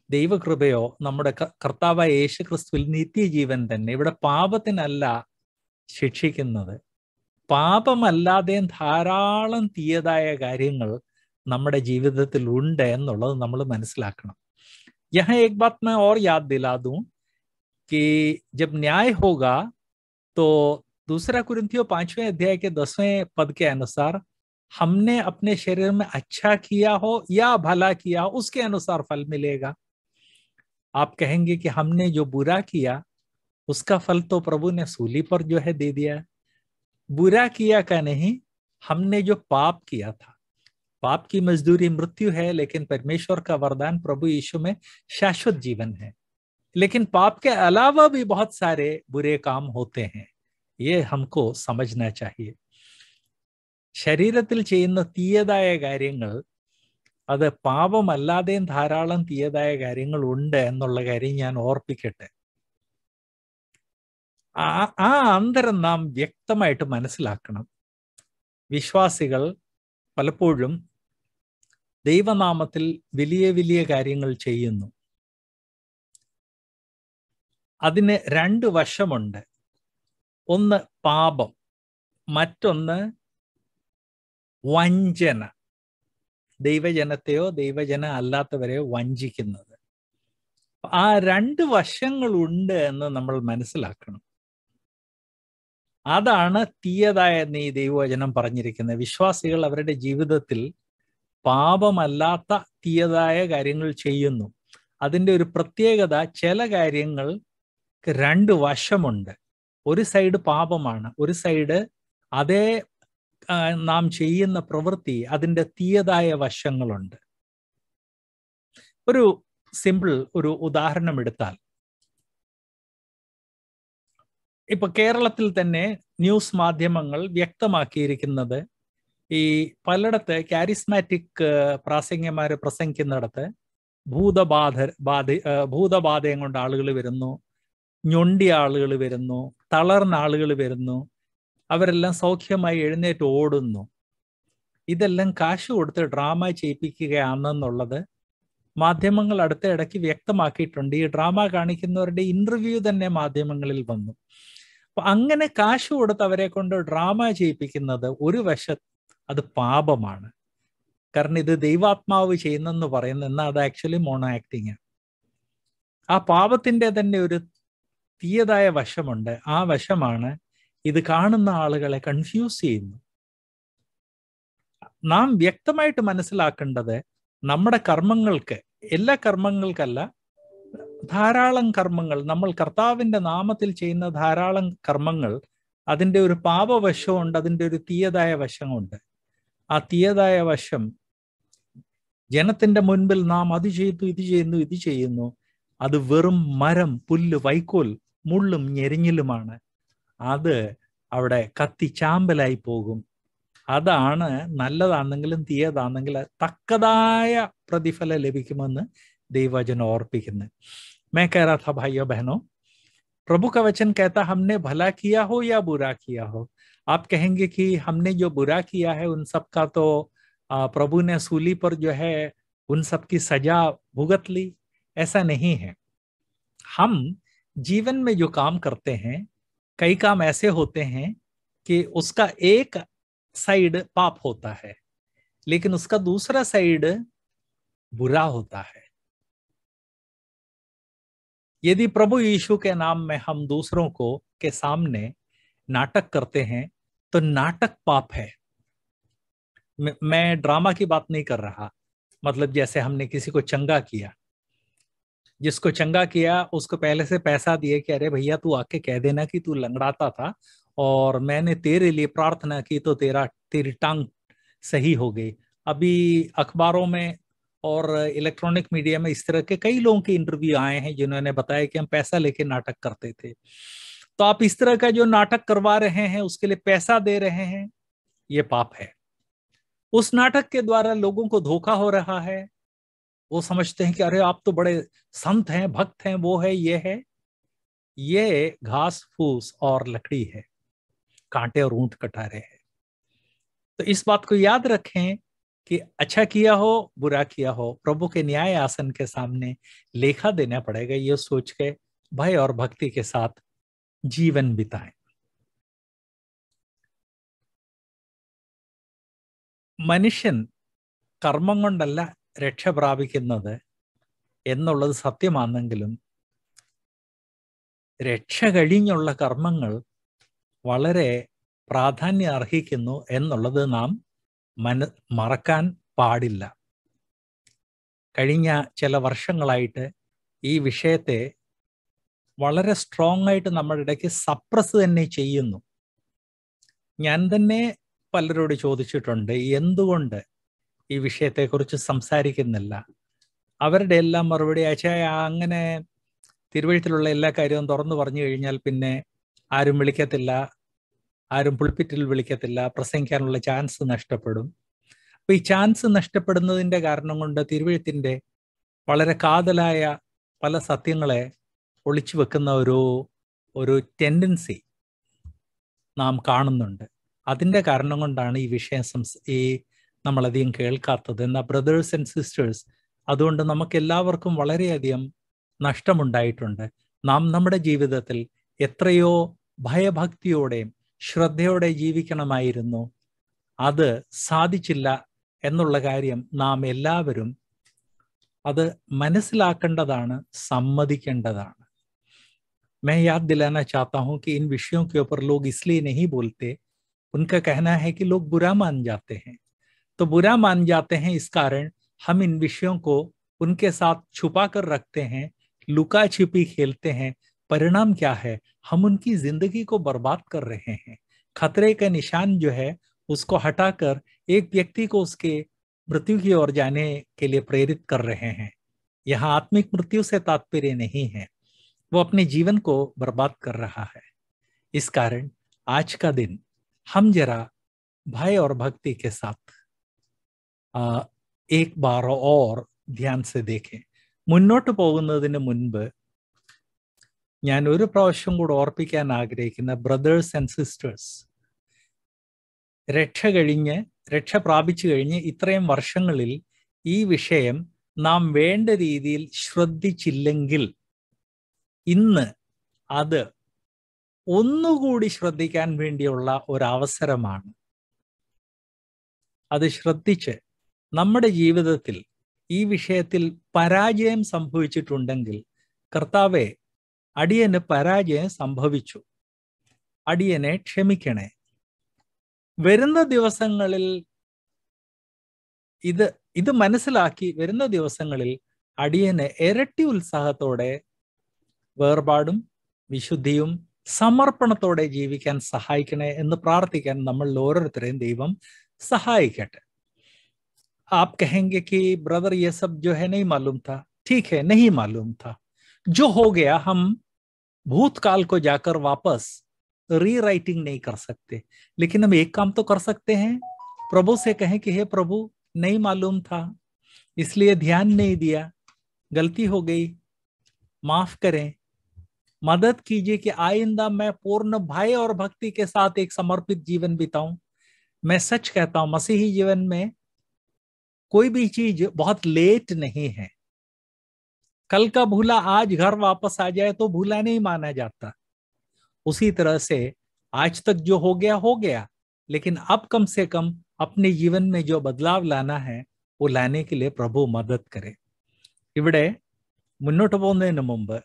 ദൈവകൃപയോ നമ്മുടെ കർത്താവായ യേശു ക്രിസ്തുവിൽ നിത്യജീവൻ തന്നെ. ഇവിടെ പാപത്തിനല്ല ശിക്ഷിക്കുന്നത്, പാപമല്ലാതെയും ധാരാളം തീയതായ കാര്യങ്ങൾ നമ്മുടെ ജീവിതത്തിൽ ഉണ്ട് എന്നുള്ളത് നമ്മൾ മനസ്സിലാക്കണം. यहाँ एक बात मैं और याद दिला दूं कि जब न्याय होगा तो दूसरा कुरिन्थियों 5वें अध्याय के 10वें पद के अनुसार हमने अपने शरीर में अच्छा किया हो या भला किया हो उसके अनुसार फल मिलेगा। आप कहेंगे कि हमने जो बुरा किया उसका फल तो प्रभु ने सूली पर जो है दे दिया। बुरा किया का नहीं, हमने जो पाप किया था, पाप की मजदूरी मृत्यु है, लेकिन परमेश्वर का वरदान प्रभु यीशु में शाश्वत जीवन है। लेकिन पाप के अलावा भी बहुत सारे बुरे काम होते हैं, ये हमको समझना चाहिए। ശരീരത്തിൽ ചെയ്യുന്ന തീയതായ കാര്യങ്ങൾ, അത് പാപമല്ലാതെയും ധാരാളം തീയതായ കാര്യങ്ങൾ ഉണ്ട് എന്നുള്ള കാര്യം ഞാൻ ഓർപ്പിക്കട്ടെ. ആ അന്തരം നാം വ്യക്തമായിട്ട് മനസ്സിലാക്കണം. വിശ്വാസികൾ പലപ്പോഴും ദൈവനാമത്തിൽ വലിയ വലിയ കാര്യങ്ങൾ ചെയ്യുന്നു. അതിന് രണ്ട് വശമുണ്ട്. ഒന്ന് പാപം, മറ്റൊന്ന് വഞ്ചന. ദൈവജനത്തെയോ ദൈവജന അല്ലാത്തവരെയോ വഞ്ചിക്കുന്നത്. ആ രണ്ട് വശങ്ങളുണ്ട് എന്ന് നമ്മൾ മനസ്സിലാക്കണം. അതാണ് തീയതായ നീ ദൈവവചനം പറഞ്ഞിരിക്കുന്നത്. വിശ്വാസികൾ അവരുടെ ജീവിതത്തിൽ പാപമല്ലാത്ത തീയതായ കാര്യങ്ങൾ ചെയ്യുന്നു. അതിൻ്റെ ഒരു പ്രത്യേകത, ചില കാര്യങ്ങൾക്ക് രണ്ട് വശമുണ്ട്. ഒരു സൈഡ് പാപമാണ്, ഒരു സൈഡ് അതേ നാം ചെയ്യുന്ന പ്രവൃത്തി അതിൻ്റെ തീയതായ വശങ്ങളുണ്ട്. ഒരു സിമ്പിൾ ഒരു ഉദാഹരണം എടുത്താൽ, ഇപ്പൊ കേരളത്തിൽ തന്നെ ന്യൂസ് മാധ്യമങ്ങൾ വ്യക്തമാക്കിയിരിക്കുന്നത്, ഈ പലയിടത്ത് കാരിസ്മാറ്റിക് പ്രാസംഗികന്മാര് പ്രസംഗിക്കുന്നിടത്ത് ഭൂതബാധയും കൊണ്ട് ആളുകൾ വരുന്നു, ഞൊണ്ടിയ ആളുകൾ വരുന്നു, തളർന്ന ആളുകൾ വരുന്നു, അവരെല്ലാം സൗഖ്യമായി എഴുന്നേറ്റ് ഓടുന്നു. ഇതെല്ലാം കാശ് കൊടുത്ത് ഡ്രാമ ചെയ്യിപ്പിക്കുകയാണെന്നുള്ളത് മാധ്യമങ്ങൾ അടുത്ത ഇടയ്ക്ക് വ്യക്തമാക്കിയിട്ടുണ്ട്. ഈ ഡ്രാമ കാണിക്കുന്നവരുടെ ഇന്റർവ്യൂ തന്നെ മാധ്യമങ്ങളിൽ വന്നു. അപ്പൊ അങ്ങനെ കാശ് കൊടുത്ത് അവരെ കൊണ്ട് ഡ്രാമ ചെയ്യിപ്പിക്കുന്നത് ഒരു വശത്ത് അത് പാപമാണ്. കാരണം ഇത് ദൈവാത്മാവ് ചെയ്യുന്നെന്ന് പറയുന്നു, എന്നാൽ അത് ആക്ച്വലി മോണോ ആക്ടിങ്. ആ പാപത്തിന്റെ തന്നെ ഒരു തീയതായ വശമുണ്ട്. ആ വശമാണ് ഇത് കാണുന്ന ആളുകളെ കൺഫ്യൂസ് ചെയ്യുന്നു. നാം വ്യക്തമായിട്ട് മനസ്സിലാക്കേണ്ടത്, നമ്മുടെ കർമ്മങ്ങൾക്ക്, എല്ലാ കർമ്മങ്ങൾക്കല്ല, ധാരാളം കർമ്മങ്ങൾ, നമ്മൾ കർത്താവിന്റെ നാമത്തിൽ ചെയ്യുന്ന ധാരാളം കർമ്മങ്ങൾ, അതിൻ്റെ ഒരു പാപവശമുണ്ട്, അതിൻ്റെ ഒരു തീയതായ വശമുണ്ട്. ആ തീയതായ വശം, ജനത്തിന്റെ മുൻപിൽ നാം അത് ചെയ്തു, ഇത് ചെയ്യുന്നു, ഇത് ചെയ്യുന്നു, അത് വെറും മരം, പുല്ല്, വൈക്കോൽ, മുള്ളും ഞെരിഞ്ഞിലുമാണ്. അത് അവിടെ കത്തി ചാമ്പലായി പോകും. അതാണ് നല്ലതാണെങ്കിലും തീയതാണെങ്കിലും തക്കതായ പ്രതിഫലം ലഭിക്കുമെന്ന് ദൈവവചനം ഓർപ്പിക്കുന്നത്. मैं कह रहा था भाइयों बहनों, प्रभु का वचन कहता हमने भला किया हो या बुरा किया हो. आप कहेंगे कि हमने जो बुरा किया है उन सब का तो प्रभु ने सूली पर जो है उन सब की सजा भुगत ली. ऐसा नहीं है. हम जीवन में जो काम करते हैं, कई काम ऐसे होते हैं कि उसका एक साइड पाप होता है, लेकिन उसका दूसरा साइड बुरा होता है. यदि प्रभु यीशु के नाम में हम दूसरों को के सामने नाटक करते हैं तो नाटक पाप है. मैं ड्रामा की बात नहीं कर रहा. मतलब जैसे हमने किसी को चंगा किया, जिसको चंगा किया उसको पहले से पैसा दिए कि अरे भैया तू आके कह देना कि तू लंगड़ाता था और मैंने तेरे लिए प्रार्थना की तो तेरी टांग सही हो गई. अभी अखबारों में और इलेक्ट्रॉनिक मीडिया में इस तरह के कई लोगों के इंटरव्यू आए हैं जिन्होंने बताया कि हम पैसा लेके नाटक करते थे. तो आप इस तरह का जो नाटक करवा रहे हैं, उसके लिए पैसा दे रहे हैं, ये पाप है. उस नाटक के द्वारा लोगों को धोखा हो रहा है. वो समझते हैं कि अरे आप तो बड़े संत हैं, भक्त हैं, वो है, ये है. ये घास फूस और लकड़ी है, कांटे और ऊंट कटारे है. तो इस बात को याद रखें कि अच्छा किया हो, बुरा किया हो, प्रभु के न्याय आसन के सामने लेखा देना पड़ेगा. ये सोच के भय और भक्ति के साथ जीवन बिताएं. മനുഷ്യൻ കർമ്മം കൊണ്ടല്ല രക്ഷ പ്രാപിക്കുന്നത്, എന്നുള്ളത് സത്യമാണെങ്കിലും രക്ഷ കഴിഞ്ഞുള്ള കർമ്മങ്ങൾ വളരെ പ്രാധാന്യം അർഹിക്കുന്നു എന്നുള്ളത് നാം മറക്കാൻ പാടില്ല. കഴിഞ്ഞ ചില വർഷങ്ങളായിട്ട് ഈ വിഷയത്തെ വളരെ സ്ട്രോങ് ആയിട്ട് നമ്മുടെ ഇടയ്ക്ക് സപ്രസ് തന്നെ ചെയ്യുന്നു. ഞാൻ തന്നെ പലരോട് ചോദിച്ചിട്ടുണ്ട്, എന്തുകൊണ്ട് ഈ വിഷയത്തെക്കുറിച്ച് സംസാരിക്കുന്നില്ല. അവരുടെ എല്ലാം മറുപടി അച്ഛായ അങ്ങനെ തിരുവഴുത്തിലുള്ള എല്ലാ കാര്യവും തുറന്നു പറഞ്ഞു കഴിഞ്ഞാൽ പിന്നെ ആരും വിളിക്കത്തില്ല, ആരും പുൾപിറ്റിൽ വിളിക്കത്തില്ല, പ്രസംഗിക്കാനുള്ള ചാൻസ് നഷ്ടപ്പെടും. അപ്പൊ ഈ ചാൻസ് നഷ്ടപ്പെടുന്നതിൻ്റെ കാരണം കൊണ്ട് തിരുവഴുത്തിൻ്റെ വളരെ കാതലായ പല സത്യങ്ങളെ ഒളിച്ചു വെക്കുന്ന ഒരു ടെൻഡൻസി നാം കാണുന്നുണ്ട്. അതിൻ്റെ കാരണം കൊണ്ടാണ് ഈ വിഷയം നമ്മളധികം കേൾക്കാത്തത്. എന്നാൽ ബ്രദേഴ്സ് ആൻഡ് സിസ്റ്റേഴ്സ്, അതുകൊണ്ട് നമുക്ക് എല്ലാവർക്കും വളരെയധികം നഷ്ടമുണ്ടായിട്ടുണ്ട്. നാം നമ്മുടെ ജീവിതത്തിൽ എത്രയോ ഭയഭക്തിയോടെയും ശ്രദ്ധയോടെ ജീവിക്കണമായിരുന്നു. അത് സാധിച്ചില്ല എന്നുള്ള കാര്യം നാം എല്ലാവരും അത് മനസ്സിലാക്കേണ്ടതാണ്, സമ്മതിക്കേണ്ടതാണ്. मैं याद दिलाना चाहता हूं कि इन विषयों के ऊपर लोग इसलिए नहीं बोलते, उनका कहना है कि लोग बुरा मान जाते हैं। तो बुरा मान जाते हैं, इस कारण हम इन विषयों को उनके साथ छुपा कर रखते हैं, लुका छिपी खेलते हैं। परिणाम क्या है? हम उनकी जिंदगी को बर्बाद कर रहे हैं। खतरे का निशान जो है उसको हटाकर एक व्यक्ति को उसके मृत्यु की ओर जाने के लिए प्रेरित कर रहे हैं। यहाँ आत्मिक मृत्यु से तात्पर्य नहीं है, वो अपने जीवन को बर्बाद कर रहा है। इस कारण आज का दिन हम जरा भय और भक्ति के साथ एक बार और ध्यान से देखें. മുന്നോട്ട് പോകുന്നതിന് മുൻപ് ഞാൻ ഒരു പ്രാവശ്യം കൂടെ ഓർപ്പിക്കാൻ ആഗ്രഹിക്കുന്ന ബ്രദേഴ്സ് ആൻഡ് സിസ്റ്റേഴ്സ്, രക്ഷ പ്രാപിച്ചു കഴിഞ്ഞ് ഇത്രയും വർഷങ്ങളിൽ ഈ വിഷയം നാം വേണ്ട രീതിയിൽ ശ്രദ്ധിച്ചില്ലെങ്കിൽ ഇന്ന് അത് ഒന്നുകൂടി ശ്രദ്ധിക്കാൻ വേണ്ടിയുള്ള ഒരവസരമാണ്. അത് ശ്രദ്ധിച്ച് നമ്മുടെ ജീവിതത്തിൽ ഈ വിഷയത്തിൽ പരാജയം സംഭവിച്ചിട്ടുണ്ടെങ്കിൽ, കർത്താവേ അടിയന് പരാജയം സംഭവിച്ചു, അടിയനെ ക്ഷമിക്കണേ. വരുന്ന ദിവസങ്ങളിൽ ഇത് മനസ്സിലാക്കി വരുന്ന ദിവസങ്ങളിൽ അടിയന് ഇരട്ടി ഉത്സാഹത്തോടെ വേർപാടും വിശുദ്ധിയും സമർപ്പണത്തോടെ ജീവിക്കാൻ സഹായിക്കണേ എന്ന് പ്രാർത്ഥിക്കാൻ നമ്മൾ ഓരോരുത്തരെയും ദൈവം സഹായിക്കട്ടെ. आप कहेंगे कि ब्रदर ये सब जो है नहीं मालूम था. ठीक है, नहीं मालूम था. जो हो गया हम भूतकाल को जाकर वापस रीराइटिंग नहीं कर सकते, लेकिन हम एक काम तो कर सकते हैं, प्रभु से कहें कि हे प्रभु नहीं मालूम था, इसलिए ध्यान नहीं दिया, गलती हो गई, माफ करें, मदद कीजिए कि आइंदा मैं पूर्ण भय और भक्ति के साथ एक समर्पित जीवन बिताऊं. मैं सच कहता हूं, मसीही जीवन में कोई भी चीज बहुत लेट नहीं है. कल का भूला आज घर वापस आ जाए तो भूला नहीं माना जाता. उसी तरह से आज तक जो हो गया, लेकिन अब कम से कम अपने जीवन में जो बदलाव लाना है वो लाने के लिए प्रभु मदद करे. ഇവിടെ മുന്നോട്ട് പോകുന്നതിന് മുമ്പ്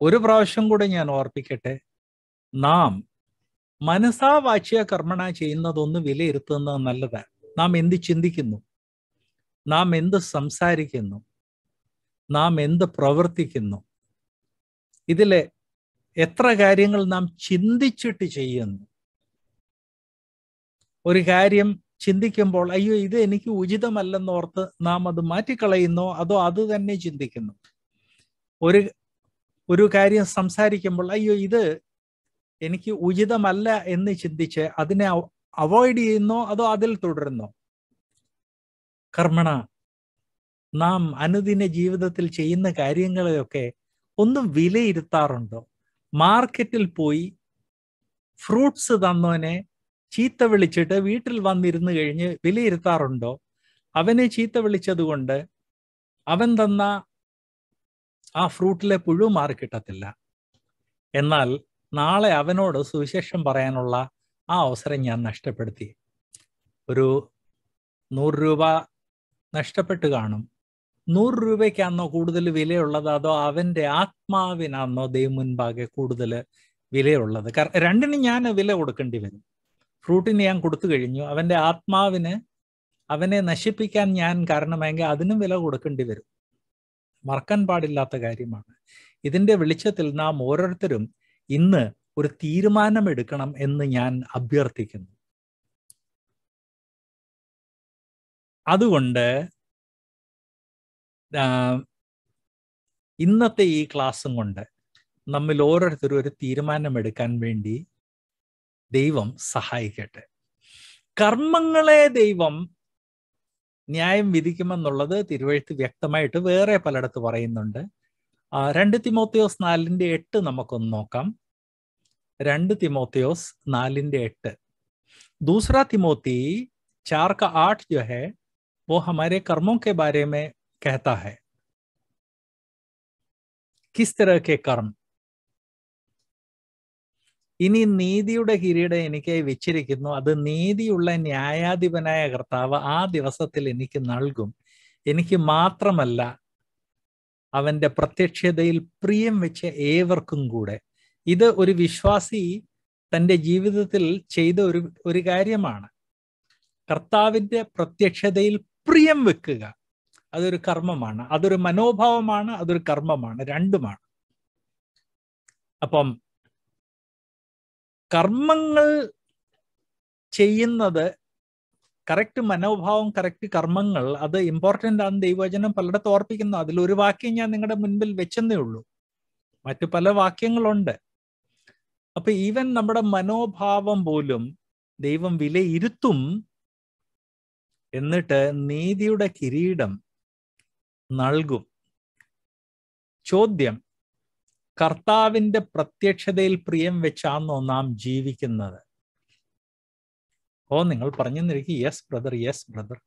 ഒരു പ്രാവശ്യം കൂടെ ഞാൻ ഓർപ്പിക്കട്ടെ, നാം മനസാ വാച്യ കർമ്മണ ചെയ്യുന്നതൊന്ന് വിലയിരുത്തുന്നത് നല്ലതാണ്. നാം എന്ത് ചിന്തിക്കുന്നു, നാം എന്ത് സംസാരിക്കുന്നു, നാം എന്ത് പ്രവർത്തിക്കുന്നു, ഇതിലെ എത്ര കാര്യങ്ങൾ നാം ചിന്തിച്ചിട്ട് ചെയ്യുന്നു. ഒരു കാര്യം ചിന്തിക്കുമ്പോൾ അയ്യോ ഇത് എനിക്ക് ഉചിതമല്ലെന്നോർത്ത് നാം അത് മാറ്റിക്കളയുന്നോ അതോ അത് തന്നെ ചിന്തിക്കുന്നു. ഒരു കാര്യം സംസാരിക്കുമ്പോൾ അയ്യോ ഇത് എനിക്ക് ഉചിതമല്ല എന്ന് ചിന്തിച്ച് അതിനെ അവോയ്ഡ് ചെയ്യുന്നോ അതോ അതിൽ തുടരുന്നോ. കർമ്മണ, നാം അനുദിന ജീവിതത്തിൽ ചെയ്യുന്ന കാര്യങ്ങളെയൊക്കെ ഒന്നും വിലയിരുത്താറുണ്ടോ? മാർക്കറ്റിൽ പോയി ഫ്രൂട്ട്സ് തന്നവനെ ചീത്ത വിളിച്ചിട്ട് വീട്ടിൽ വന്നിരുന്നു കഴിഞ്ഞ് വിലയിരുത്താറുണ്ടോ? അവനെ ചീത്ത വിളിച്ചത് കൊണ്ട് അവൻ തന്ന ആ ഫ്രൂട്ടിലെ പുഴു മാറി കിട്ടത്തില്ല. എന്നാൽ നാളെ അവനോട് സുവിശേഷം പറയാനുള്ള ആ അവസരം ഞാൻ നഷ്ടപ്പെടുത്തി. ഒരു 100 രൂപ നഷ്ടപ്പെട്ട് കാണും, 100 രൂപയ്ക്കാണോ കൂടുതൽ വിലയുള്ളത്, അതോ അവന്റെ ആത്മാവിനാണോ ദൈവം മുൻപാകെ കൂടുതൽ വിലയുള്ളത്? കാരണം രണ്ടിനും ഞാൻ വില കൊടുക്കേണ്ടി വരും. ഫ്രൂട്ടിന് ഞാൻ കൊടുത്തു കഴിഞ്ഞു, അവന്റെ ആത്മാവിന് അവനെ നശിപ്പിക്കാൻ ഞാൻ കാരണമായെങ്കിൽ അതിനും വില കൊടുക്കേണ്ടി വരും. മറക്കാൻ പാടില്ലാത്ത കാര്യമാണ്. ഇതിന്റെ വെളിച്ചത്തിൽ നാം ഓരോരുത്തരും ഇന്ന് ഒരു തീരുമാനമെടുക്കണം എന്ന് ഞാൻ അഭ്യർത്ഥിക്കുന്നു. അതുകൊണ്ട് ഇന്നത്തെ ഈ ക്ലാസ്സും കൊണ്ട് നമ്മിൽ ഓരോരുത്തരും ഒരു തീരുമാനമെടുക്കാൻ വേണ്ടി ദൈവം സഹായിക്കട്ടെ. കർമ്മങ്ങളെ ദൈവം ന്യായം വിധിക്കുമെന്നുള്ളത് തിരുവെഴുത്ത് വ്യക്തമായിട്ട് വേറെ പലയിടത്ത് പറയുന്നുണ്ട്. 2 തിമോത്തിയോസ് 4:8 നമുക്കൊന്ന് നോക്കാം. 2 തിമോത്തിയോസ് 4:8. दूसरा तिमोती 4:8 जो है वो हमारे कर्मों के बारे में कहता है. किस तरह के कर्म? ഇനി നീതിയുടെ കിരീടം എനിക്ക് വെച്ചിരിക്കുന്നു, അത് നീതിയുള്ള ന്യായാധിപനായ കർത്താവ് ആ ദിവസത്തിൽ എനിക്ക് നൽകും. എനിക്ക് മാത്രമല്ല, അവന്റെ പ്രത്യക്ഷതയിൽ പ്രിയം വെച്ച ഏവർക്കും കൂടെ. ഇത് ഒരു വിശ്വാസി തൻ്റെ ജീവിതത്തിൽ ചെയ്ത ഒരു കാര്യമാണ്. കർത്താവിന്റെ പ്രത്യക്ഷതയിൽ പ്രിയം വെക്കുക, അതൊരു കർമ്മമാണ്, അതൊരു മനോഭാവമാണ്, അതൊരു കർമ്മമാണ്, രണ്ടുമാണ്. അപ്പം കർമ്മങ്ങൾ ചെയ്യുന്നത്, കറക്റ്റ് മനോഭാവം, കറക്റ്റ് കർമ്മങ്ങൾ, അത് ഇമ്പോർട്ടൻ്റ് ആണ്. ദൈവവചനം പലയിടത്ത് ഓർപ്പിക്കുന്നു. അതിലൊരു വാക്യം ഞാൻ നിങ്ങളുടെ മുൻപിൽ വെച്ചെന്നേ ഉള്ളൂ, മറ്റു പല വാക്യങ്ങളുണ്ട്. അപ്പൊ ഈവൻ നമ്മുടെ മനോഭാവം പോലും ദൈവം വിലയിരുത്തും, എന്നിട്ട് നീതിയുടെ കിരീടം നൽകും. ചോദ്യം, കർത്താവിന്റെ പ്രത്യക്ഷതയിൽ പ്രിയം വെച്ചാണോ നാം ജീവിക്കുന്നത്? നിങ്ങൾ പറഞ്ഞെന്നിരിക്കും, യെസ് ബ്രദർ, യെസ് ബ്രദർ,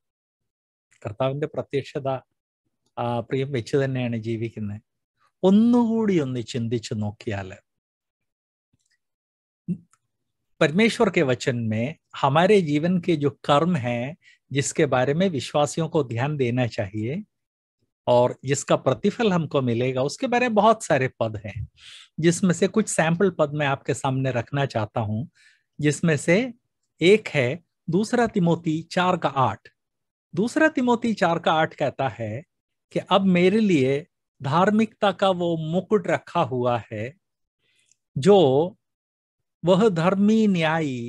കർത്താവിന്റെ പ്രത്യക്ഷത പ്രിയം വെച്ച് തന്നെയാണ് ജീവിക്കുന്നത്. ഒന്നുകൂടി ഒന്ന് ചിന്തിച്ചു നോക്കിയാൽ, परमेश्वर के वचन में हमारे जीवन के जो कर्म हैं, जिसके बारे में विश्वासियों को ध्यान देना चाहिए और जिसका प्रतिफल हमको मिलेगा, उसके बारे में बहुत सारे पद हैं, जिसमें से कुछ सैंपल पद मैं आपके सामने रखना चाहता हूं। जिसमें से एक है 2 तिमोती 4:8। 2 तिमोती 4:8 कहता है कि अब मेरे लिए धार्मिकता का वो मुकुट रखा हुआ है, जो वह धर्मी न्यायी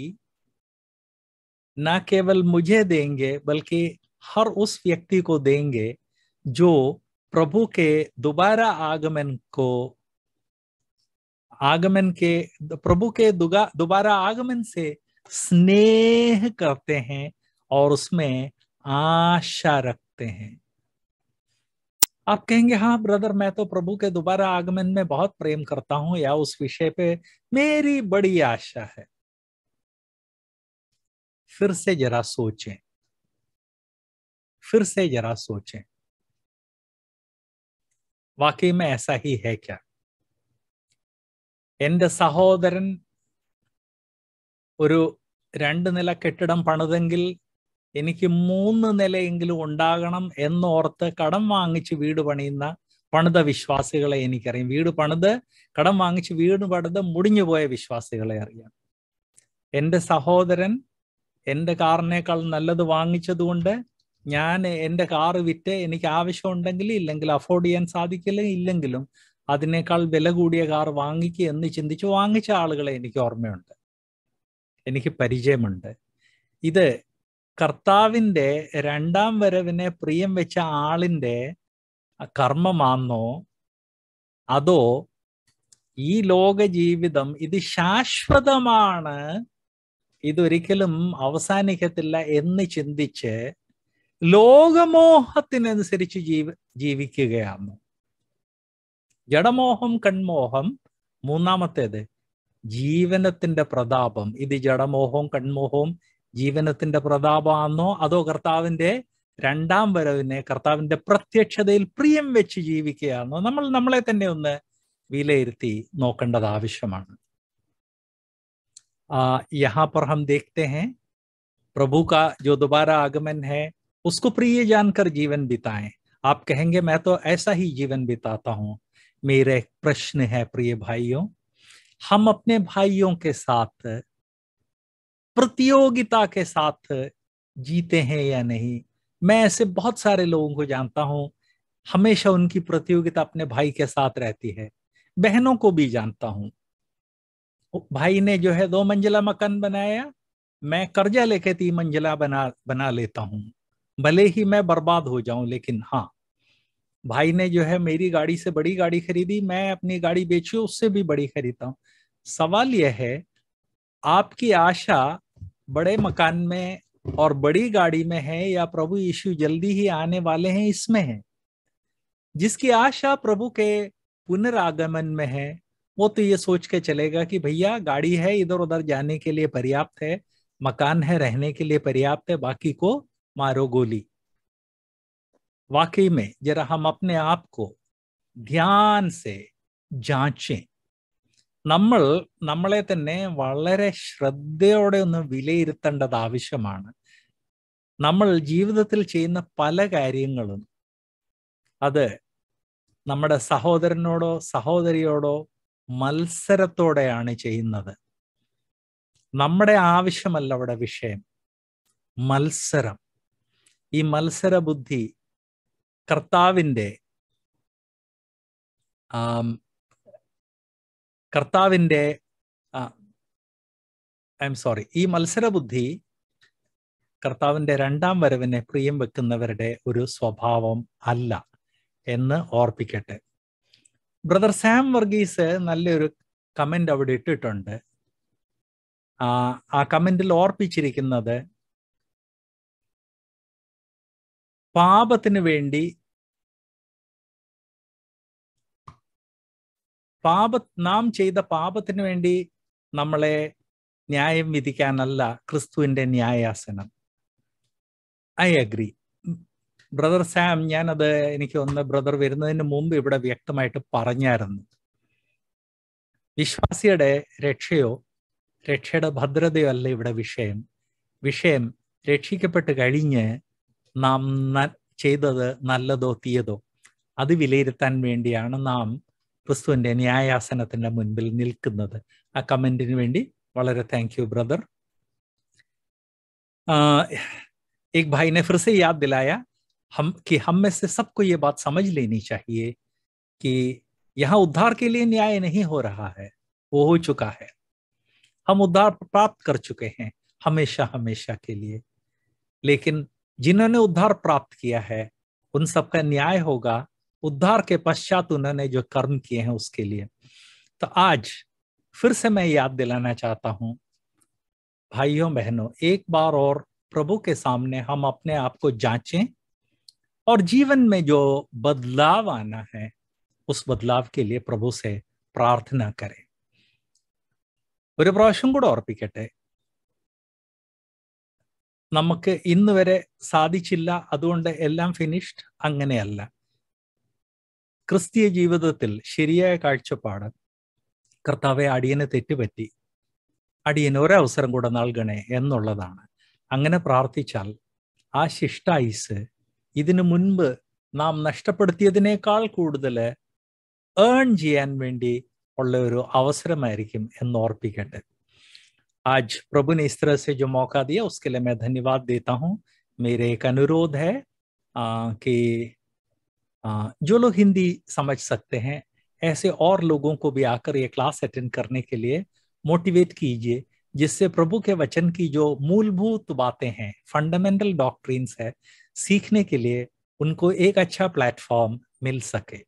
न केवल मुझे देंगे बल्कि हर उस व्यक्ति को देंगे जो प्रभु के दोबारा प्रभु के दोबारा आगमन से स्नेह करते हैं और उसमें आशा रखते हैं। आप कहेंगे, हाँ ब्रदर, मैं तो प्रभु के दोबारा आगमन में बहुत प्रेम करता हूं, या उस विषय पे मेरी बड़ी आशा है। फिर से जरा सोचें, वाकई में ऐसा ही है क्या? എന്റെ സഹോദരൻ ഒരു 2 നില കെട്ടിടം പണിതെങ്കിൽ എനിക്ക് 3 നിലയെങ്കിലും ഉണ്ടാകണം എന്നോർത്ത് കടം വാങ്ങിച്ച് വീട് പണിത വിശ്വാസികളെ എനിക്കറിയാം. കടം വാങ്ങിച്ച് വീട് പണിത് മുടിഞ്ഞുപോയ വിശ്വാസികളെ അറിയാം. എൻ്റെ സഹോദരൻ എൻ്റെ കാറിനേക്കാൾ നല്ലത് വാങ്ങിച്ചതുകൊണ്ട് ഞാൻ എൻ്റെ കാറ് വിറ്റ് എനിക്ക് ആവശ്യമുണ്ടെങ്കിൽ, ഇല്ലെങ്കിൽ അഫോർഡ് ചെയ്യാൻ സാധിക്കില്ല, ഇല്ലെങ്കിലും അതിനേക്കാൾ വില കൂടിയ കാർ വാങ്ങിക്കുക എന്ന് ചിന്തിച്ച് വാങ്ങിച്ച ആളുകളെ എനിക്ക് ഓർമ്മയുണ്ട്, എനിക്ക് പരിചയമുണ്ട്. ഇത് കർത്താവിൻ്റെ 2ാം വരവിനെ പ്രിയം വെച്ച ആളിൻ്റെ കർമ്മമാണോ, അതോ ഈ ലോക ജീവിതം ഇത് ശാശ്വതമാണ്, ഇതൊരിക്കലും അവസാനിക്കത്തില്ല എന്ന് ചിന്തിച്ച് ലോകമോഹത്തിനനുസരിച്ച് ജീവിക്കുകയാണ്? ജഡമോഹം, കൺമോഹം. 3ാമത്തേത് ജീവനത്തിന്റെ പ്രതാപം. ഇത് ജഡമോഹവും കൺമോഹവും ജീവനത്തിന്റെ പ്രതാപമാണോ, അതോ കർത്താവിന്റെ 2ാം വരവിനെ, കർത്താവിന്റെ പ്രത്യക്ഷതയിൽ പ്രിയം വെച്ച് ജീവിക്കുകയാണോ? നമ്മൾ നമ്മളെ തന്നെ ഒന്ന് വിലയിരുത്തി നോക്കേണ്ടത് ആവശ്യമാണ്. यहाँ पर हम देखते हैं प्रभु का जो दोबारा आगमन है उसको प्रिय जानकर जीवन बिताएं। आप कहेंगे मैं तो ऐसा ही जीवन बिताता हूं। मेरा एक प्रश्न है प्रिय भाइयों, हम अपने भाइयों के साथ प्रतियोगिता के साथ जीते हैं या नहीं? मैं ऐसे बहुत सारे लोगों को जानता हूं, हमेशा उनकी प्रतियोगिता अपने भाई के साथ रहती है। बहनों को भी जानता हूं, भाई ने जो है 2 मंजिला मकान बनाया, मैं कर्जा लेके 3 मंजिला बना बना लेता हूं, भले ही मैं बर्बाद हो जाऊं, लेकिन हाँ, भाई ने जो है मेरी गाड़ी से बड़ी गाड़ी खरीदी, मैं अपनी गाड़ी बेची उससे भी बड़ी खरीदता हूं। सवाल यह है, आपकी आशा बड़े मकान में और बड़ी गाड़ी में है या प्रभु यीशु जल्दी ही आने वाले हैं इसमें है? जिसकी आशा प्रभु के पुनरागमन में है, वो तो ये सोच के चलेगा कि भैया गाड़ी है इधर उधर जाने के लिए पर्याप्त है, मकान है रहने के लिए पर्याप्त है, बाकी को मारो गोली। वाकई में जरा हम अपने आप को ധ്യാൻ से जांचें. നമ്മളെ തന്നെ വളരെ ശ്രദ്ധയോടെ ഒന്ന് വിലയിരുത്തേണ്ടത് ആവശ്യമാണ്. നമ്മൾ ജീവിതത്തിൽ ചെയ്യുന്ന പല കാര്യങ്ങളും അത് നമ്മുടെ സഹോദരനോടോ സഹോദരിയോടോ മത്സരത്തോടെയാണ് ചെയ്യുന്നത്. നമ്മുടെ ആവശ്യമല്ല അവിടെ വിഷയം, മത്സരം. ഈ മത്സര ബുദ്ധി കർത്താവിൻ്റെ ഈ മത്സരബുദ്ധി കർത്താവിന്റെ രണ്ടാം വരവിനെ പ്രിയം വെക്കുന്നവരുടെ ഒരു സ്വഭാവം അല്ല എന്ന് ഓർപ്പിക്കട്ടെ. ബ്രദർ സാം വർഗീസ് നല്ലൊരു കമന്റ് അവിടെ ഇട്ടിട്ടുണ്ട്. ആ കമന്റിൽ ഓർപ്പിച്ചിരിക്കുന്നത്, പാപത്തിന് വേണ്ടി നാം ചെയ്ത പാപത്തിന് വേണ്ടി നമ്മളെ ന്യായം വിധിക്കാനല്ല ക്രിസ്തുവിന്റെ ന്യായാസനം. I agree. ബ്രദർ സാം, ഞാനത് എനിക്ക് ഒന്ന് ബ്രദർ വരുന്നതിന് മുമ്പ് ഇവിടെ വ്യക്തമായിട്ട് പറഞ്ഞായിരുന്നു. വിശ്വാസിയുടെ രക്ഷയോ രക്ഷയുടെ ഭദ്രതയോ അല്ല ഇവിടെ വിഷയം. വിഷയം രക്ഷിക്കപ്പെട്ട് കഴിഞ്ഞ് നാം ചെയ്തത് നല്ലതോ തീയതോ അത് വിലയിരുത്താൻ വേണ്ടിയാണ് നാം ക്രിസ്തുവിന്റെ ന്യായാസനത്തിന്റെ മുൻപിൽ നിൽക്കുന്നത്. ആ കമന്റിന് വേണ്ടി വളരെ താങ്ക് यू ब्रदर. एक भाई ने फिर से याद दिलाया हम में से सबको ये बात समझ लेनी चाहिए कि यहाँ उद्धार के लिए न्याय नहीं हो रहा है, वो हो चुका है. हम उद्धार प्राप्त कर चुके हैं हमेशा हमेशा के लिए. लेकिन जिन्होंने उद्धार प्राप्त किया है उन सबका न्याय होगा उद्धार के पश्चात उन्होंने जो कर्म किए हैं उसके लिए. तो आज फिर से मैं याद दिलाना चाहता हूं, भाइयों बहनों, एक बार और प्रभु के सामने हम अपने आप को जांचें और जीवन में जो बदलाव आना है उस बदलाव के लिए प्रभु से प्रार्थना करें. ഒരു പ്രാവശ്യം കൂടെ ഓർപ്പിക്കട്ടെ, നമുക്ക് ഇന്ന് വരെ സാധിച്ചില്ല അതുകൊണ്ട് എല്ലാം ഫിനിഷ്ഡ്, അങ്ങനെയല്ല. ക്രിസ്തീയ ജീവിതത്തിൽ ശരിയായ കാഴ്ചപ്പാട്, കർത്താവെ അടിയന് തെറ്റുപറ്റി, അടിയന് ഒരവസരം കൂടെ നൽകണേ എന്നുള്ളതാണ്. അങ്ങനെ പ്രാർത്ഥിച്ചാൽ ആ ശിഷ്ടായുസ് ഇതിനു മുൻപ് നാം നഷ്ടപ്പെടുത്തിയതിനേക്കാൾ കൂടുതൽ ഏൺ ചെയ്യാൻ വേണ്ടി उള്ള ഒരു അവസരമായിരിക്കും എന്ന് ഓർപ്പിക്കട്ടെ. आज प्रभु ने इस तरह से जो मौका दिया उसके लिए मैं धन्यवाद देता हूँ. मेरे एक अनुरोध है कि जो लोग हिंदी समझ सकते हैं ऐसे और लोगों को भी आकर ये क्लास अटेंड करने के लिए मोटिवेट कीजिए, जिससे प्रभु के वचन की जो मूलभूत बातें हैं, फंडामेंटल डॉक्ट्रिन्स है, सीखने के लिए उनको एक अच्छा प्लेटफॉर्म मिल सके.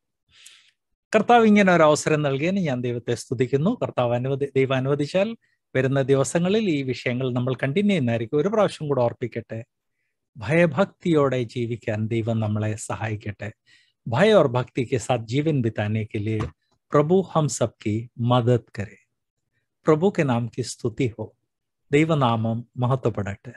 കർത്താവ് ഇങ്ങനെ ഒരു അവസരം നൽകിയതിന് ഞാൻ ദൈവത്തെ സ്തുതിക്കുന്നു. ദൈവം അനുവദിച്ചാൽ വരുന്ന ദിവസങ്ങളിൽ ഈ വിഷയങ്ങൾ നമ്മൾ കണ്ടിന്യൂ ചെയ്യുന്നതായിരിക്കും. ഒരു പ്രാവശ്യം കൂടെ ഓർപ്പിക്കട്ടെ, ഭയഭക്തിയോടെ ജീവിക്കാൻ ദൈവം നമ്മളെ സഹായിക്കട്ടെ. भय और भक्ति के साथ जीवन बिताने के लिए प्रभु हम सबकी मदद करे. प्रभु के नाम की स्तुति हो. ദൈവനാമം മഹത്വപ്പെടട്ടെ.